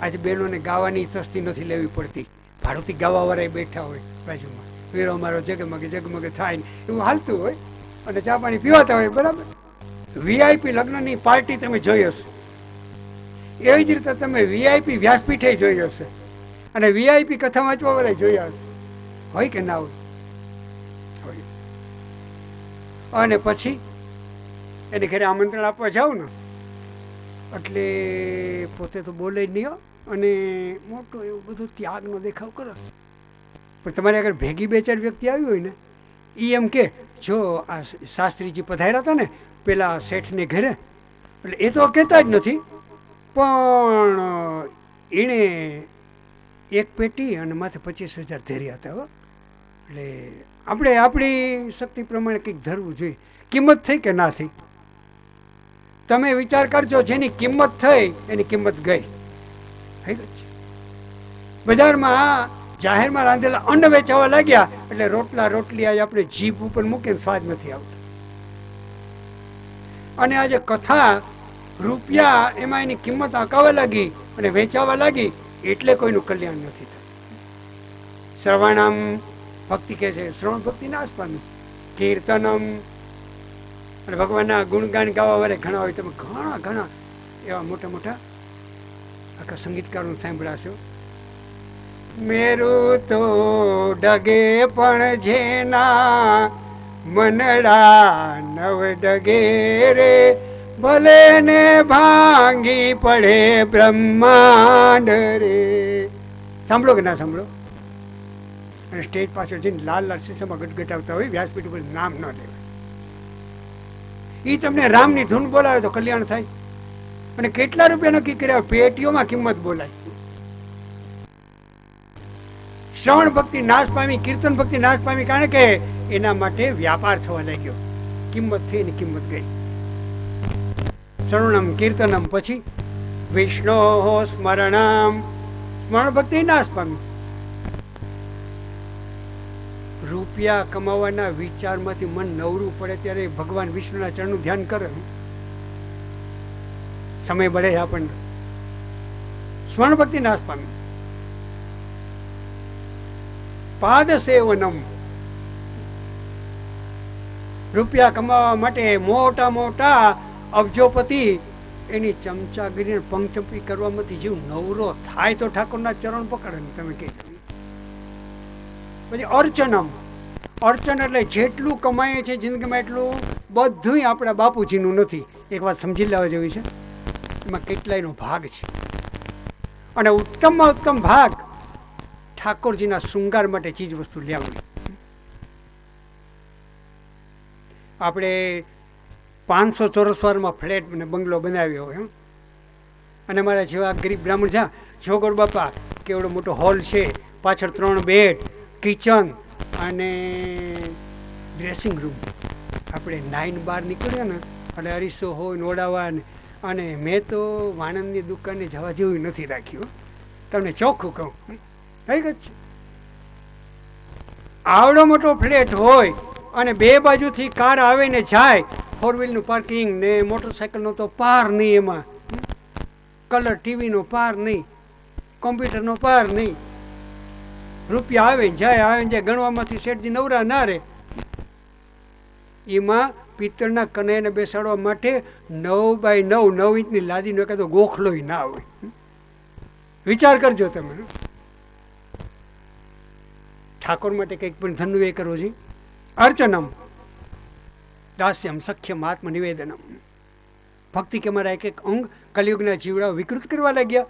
આજે બહેનોને ગાવાની તસ્તી નથી લેવી પડતી, ભાડુથી ગાવાવાળા બેઠા હોય બાજુમાં, વીરો મારો જગમગે જગમગે થાય ને એવું હાલતું હોય અને ચા પાણી પીવાતા હોય. બરાબર, વીઆઈપી લગ્નની પાર્ટી તમે જોઈ હશે, એવી જ રીતે તમે વીઆઈપી વ્યાસપીઠે જોઈ હશે અને વીઆઈપી કથા વાંચવા વાળા જોયા હશે. હોય કે ના હોય? અને પછી એને ઘરે આમંત્રણ આપવા જાવ ને એટલે પોતે તો બોલે જ નહીં અને મોટો એવું બધું ત્યાગનો દેખાવ કરો. પણ તમારે આગળ ભેગી બે ચાર વ્યક્તિ આવી હોય ને એ એમ કે જો આ શાસ્ત્રીજી પધાર્યા હતા ને પેલા શેઠને ઘરે, એટલે એ તો કહેતા જ નથી પણ એણે એક પેટી અને માથે 25,000 ધર્યા હતા. હો એટલે આપણે આપણી શક્તિ પ્રમાણે કંઈક ધરવું જોઈએ. કિંમત થઈ કે ના થઈ તમે વિચાર કરજો. જેની કિંમત થઈ એની કિંમત ગઈ. બજારમાં જાહેરમાં રાંધેલા અન્ન વેચાવા લાગ્યા એટલે રોટલા રોટલી આજે આપણે જીભ ઉપર મૂકીને સ્વાદ નથી આવતો. અને આજે કથા રૂપિયા એમાં એની કિંમત આંકાવા લાગી અને વેચાવા લાગી એટલે કોઈનું કલ્યાણ નથી થતું. શ્રવણમ ભક્તિ કહે છે, શ્રવણ ભક્તિ નાશ પામી. કીર્તનમ અને ભગવાનના ગુણગાન ગાવા વાળા ઘણા હોય. તમે ઘણા ઘણા એવા મોટા મોટા આખા સંગીતકારોને સાંભળાશો. મેરું તો ડગે પણ જેના મનડા નવ ડગે રે, ભલે ને ભાંગી પડે બ્રહ્માંડ રે. સાંભળો કે ના સાંભળો? અને સ્ટેજ પાછળ જઈને લાલ લાલ શીશામાં ગટગટાવતા હોય, વ્યાસપીઠ ઉપર નામ ન લેવાય. એ તમને રામની ધૂન બોલાવે તો કલ્યાણ થાય. અને કેટલા રૂપિયા નક્કી કર્યા, પેટીઓમાં કિંમત બોલાય. શ્રવણ ભક્તિ નાશ પામી, કીર્તન ભક્તિ નાશ પામી, કારણ કે એના માટે વ્યાપાર થવા લાગ્યો. કિંમત થઈ એની કિંમત ગઈ. શ્રવણમ કીર્તનમ પછી વિષ્ણુ સ્મરણમ, સ્મરણ ભક્તિ નાશ પામી. રૂપિયા કમાવાના વિચારમાંથી મન નવરું પડે ત્યારે ભગવાન વિષ્ણુના ચરણનું ધ્યાન કરે. સમય બળે આપણને. સ્મરણ ભક્તિ નાશ પામી. પાદ સેવનમ, રૂપિયા કમાવા માટે મોટા મોટા અબજોપતિ એની ચમચાગીરી પંચપી કરવામાંથી જીવ નવરો થાય તો ઠાકોરના ચરણ પકડે ને તમે કહી. પછી અર્ચનમ, અર્ચન એટલે જેટલું કમાય છે જિંદગીમાં એટલું બધું આપણા બાપુજીનું નથી. એક વાત સમજી લેવા જેવી છે, એમાં કેટલાયનો ભાગ છે અને ઉત્તમમાં ઉત્તમ ભાગ ઠાકોરજીના શૃંગાર માટે ચીજ વસ્તુ લેવાની. આપણે 500 ચોરસવારમાં ફ્લેટ અને બંગલો બનાવ્યો હોય અને મારા જેવા ગરીબ બ્રાહ્મણ જ્યાં જોગોર બાપા કેવડો મોટો હોલ છે, પાછળ 3 બેડ, કિચન અને ડ્રેસિંગ રૂમ. આપણે 9 બહાર નીકળ્યો ને એટલે અરીસો હોય નોડાવા ને, અને મેં તો વાણંદની દુકાને જવા જેવું નથી રાખ્યું. તમને ચોખ્ખું કહું, કઈ ગત છે. આવડો મોટો ફ્લેટ હોય અને બે બાજુથી કાર આવે ને જાય, 4 વ્હીલનું પાર્કિંગ ને મોટરસાયકલનો તો પાર નહીં, એમાં કલર ટીવીનો પાર નહીં, કોમ્પ્યુટરનો પાર નહીં. રૂપિયા આવે જાય આવે જાય, ગણવામાંથી શેઠજી નવરા ના રહે. એમાં પિત્તળના કનૈયાને બેસાડવા માટે 9 બાય 9 ઇંચની લાદીનો એકાદો ગોખલો ના હોય. વિચાર કરજો તમે. ઠાકોર માટે કંઈક પણ ધનનું એ કરવો છે. અર્ચનમ દાસ્યમ સખ્યમ આત્મનિવેદનમ, ભક્તિ કે મારા એક એક અંગ કલિયુગના જીવડા વિકૃત કરવા લાગ્યા.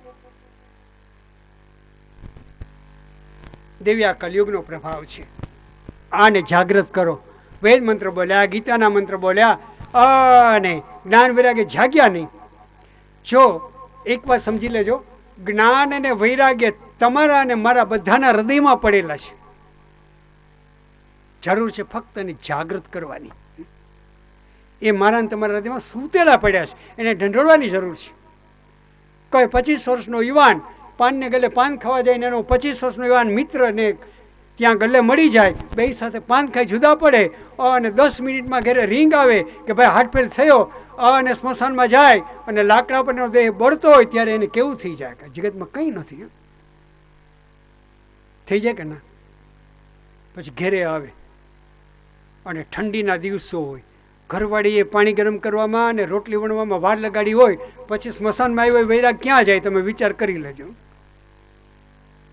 દેવી આ કલિયુગનો પ્રભાવ છે, આને જાગૃત કરો. વેદ મંત્ર બોલ્યા, ગીતાના મંત્ર બોલ્યા અને જ્ઞાન વૈરાગ્ય જાગ્યા નહીં. જો એક વાત સમજી લેજો, જ્ઞાન અને વૈરાગ્ય તમારા અને મારા બધાના હૃદયમાં પડેલા છે. જરૂર છે ફક્ત એને જાગૃત કરવાની. એ મારા અને તમારા હૃદયમાં સૂતેલા પડ્યા છે, એને ઢંઢોળવાની જરૂર છે. કોઈ 25 વર્ષનો યુવાન પાનને ગલે પાન ખાવા જાય ને એનો 25 વર્ષનો યુવાન મિત્ર ને ત્યાં ગલ્લે મળી જાય, બે સાથે પાન ખાઈ જુદા પડે, અને 10 મિનિટમાં ઘરે રિંગ આવે કે ભાઈ હાર્ટફેલ થયો, અને સ્મશાનમાં જાય અને લાકડા પરનો દેહ બળતો હોય ત્યારે એને કેવું થઈ જાય કે જગતમાં કંઈ નથી. થઈ જાય કે ના? પછી ઘેરે આવે અને ઠંડીના દિવસો હોય, ઘરવાળીએ પાણી ગરમ કરવામાં અને રોટલી વણવામાં વાર લગાડી હોય, પછી સ્મશાનમાં આવ્યો વૈરાગ ક્યાં જાય તમે વિચાર કરી લેજો.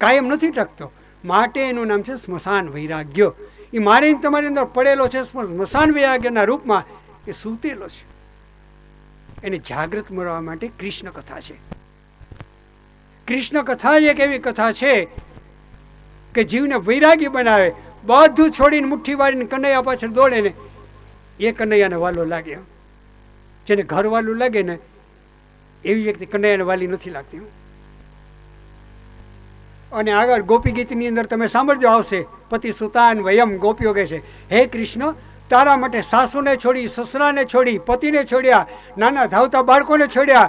કાયમ નથી ટકતો, માટે એનું નામ છે સ્મશાન વૈરાગ્ય. એ મારે તમારી અંદર પડેલો છે સ્મશાન વૈરાગ્યના રૂપમાં, એ સૂતેલો છે. એને જાગૃત મળવા માટે કૃષ્ણ કથા છે. કૃષ્ણ કથા એક એવી કથા છે કે જીવને વૈરાગી બનાવે. બધું છોડીને મુઠ્ઠી વાળીને કનૈયા પાછળ દોડે ને એ કનૈયાને વાલો લાગે. જેને ઘર વાલું લાગે ને એવી વ્યક્તિ કનૈયાને વાલી નથી લાગતી. અને આગળ ગોપી ગીતની અંદર તમે સાંભળજો આવશે, પતિ સુતાન વયમ ગોપીઓ કહે છે, હે કૃષ્ણ, તારા માટે સાસુને છોડી, સસરાને છોડી, પતિને છોડ્યા, નાના ધાવતા બાળકોને છોડ્યા,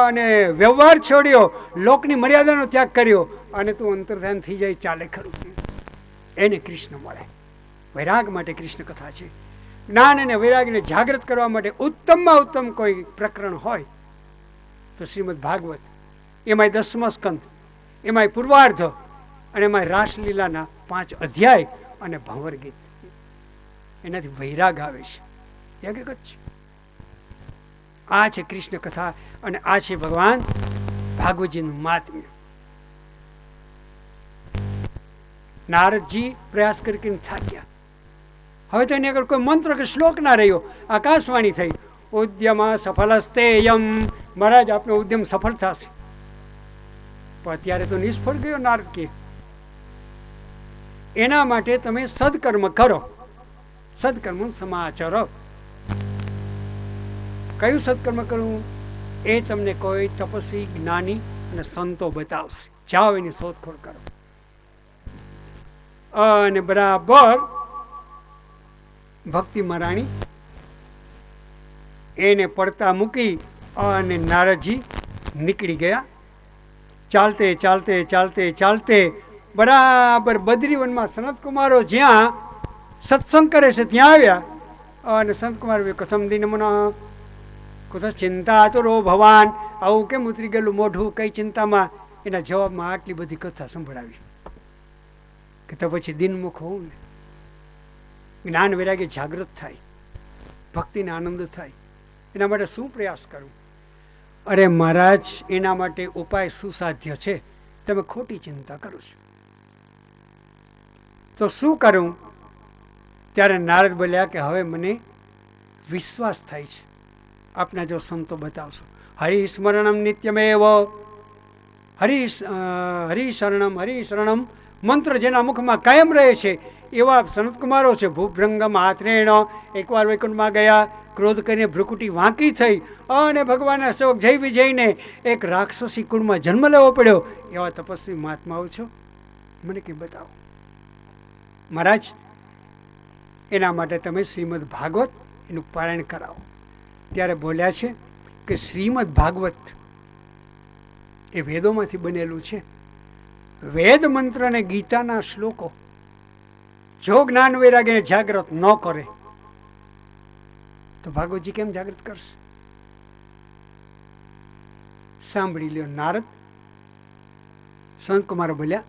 અને વ્યવહાર છોડ્યો, લોકની મર્યાદાનો ત્યાગ કર્યો, અને તું અંતર્ધ્યાન થઈ જાય ચાલે ખરું. એને કૃષ્ણ મળે. વૈરાગ માટે કૃષ્ણ કથા છે. જ્ઞાન અને વૈરાગને જાગૃત કરવા માટે ઉત્તમમાં ઉત્તમ કોઈ પ્રકરણ હોય તો શ્રીમદ ભાગવત. એમાંય 10મા સ્કંદ, એમાંય પૂર્વાર્ધ, અને એમાંય રાસલીલાના 5 અધ્યાય અને ભંવર ગીત. એનાથી વૈરાગ આવે છે. એ હકીકત છે. આ છે કૃષ્ણ કથા અને આ છે ભગવાન ભાગવતજીનું મહાત્મ્ય. નારદજી પ્રયાસ કરીને થાક્યા. હવે તો એની આગળ કોઈ મંત્ર કે શ્લોક ના રહ્યો. આકાશવાણી થઈ, ઉદ્યમ સફલસ્તેયમ, મહારાજ આપનો ઉદ્યમ સફળ થશે. પણ અત્યારે તો નિષ્ફળ ગયો નારદ કે. એના માટે તમે સદકર્મ કરો, સદકર્મ સમાચારો. કયું સદકર્મ કરવું એ તમને કોઈ તપસ્વી, જ્ઞાની અને સંતો બતાવશે. જાઓ એની શોધખોળ કરો. અને બરાબર ભક્તિ મહારાણી એને પડતા મૂકી અને નારદજી નીકળી ગયા. ચાલતે ચાલતે ચાલતે ચાલતે બરાબર બદ્રીવનમાં સનતકુમારો જ્યાં સત્સંગ કરે છે ત્યાં આવ્યા. અને સંતકુમાર કથમ દિન મન કુત ચિંતા તો ભવાન, આવું કેમ ઉતરી ગયેલું મોઢું, કઈ ચિંતામાં? એના જવાબમાં આટલી બધી કથા સંભળાવી કે તો પછી દિનમુખ હોવું ને. જ્ઞાન વૈરાગ્ય જાગૃત થાય, ભક્તિને આનંદ થાય, એના માટે શું પ્રયાસ કરું? અરે મહારાજ, એના માટે ઉપાય સુસાધ્ય છે, તમે ખોટી ચિંતા કરો છો. તો શું કરું? ત્યારે નારદ બોલ્યા કે હવે મને વિશ્વાસ થાય છે, આપના જો સંતો બતાવશો. હરિસ્મરણમ નિત્યમેવ, હરિશરણમ હરિશરણમ મંત્ર જેના મુખમાં કાયમ રહે છે એવા સનતકુમારો છે. ભૂભ્રંગમ આત્રેણ, એકવાર વૈકુંઠમાં ગયા, ક્રોધ કરીને ભ્રુકુટી વાંકી થઈ અને ભગવાનના સેવક જય વિજયને એક રાક્ષસી કુળમાં જન્મ લેવો પડ્યો. એવા તપસ્વી મહાત્માઓ છો, મને કંઈ બતાવો. મહારાજ, એના માટે તમે શ્રીમદ ભાગવત એનું પારાયણ કરાવો. ત્યારે બોલ્યા છે કે શ્રીમદ ભાગવત એ વેદોમાંથી બનેલું છે. વેદ મંત્ર અને ગીતાના શ્લોકો જો જ્ઞાન વૈરાગ્યને જાગૃત ન કરે તો ભાગવતજી કેમ જાગૃત કરશે? સાંભળી લ્યો. નારદ સંતકુમાર બોલ્યા,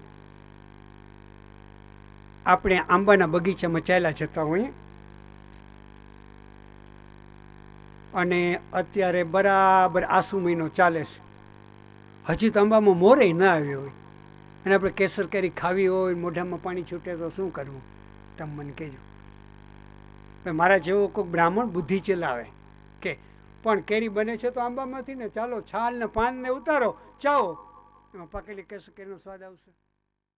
આપણે આંબાના બગીચામાં ચાલ્યા જતા હોઈએ અને અત્યારે બરાબર આસુ મહિનો ચાલે છે, હજી તો આંબામાં મોરે ના આવ્યો હોય અને આપણે કેસર કેરી ખાવી હોય, મોઢામાં પાણી છૂટે તો શું કરવું? તમે મને કહેજો. મારા જેવો કોઈ બ્રાહ્મણ બુદ્ધિ ચલાવે કે પણ કેરી બને છે તો આંબામાંથી ને, ચાલો છાલ ને પાન ને ઉતારો, ચાવો, એમાં પાકેલી કેસર કેરીનો સ્વાદ આવશે.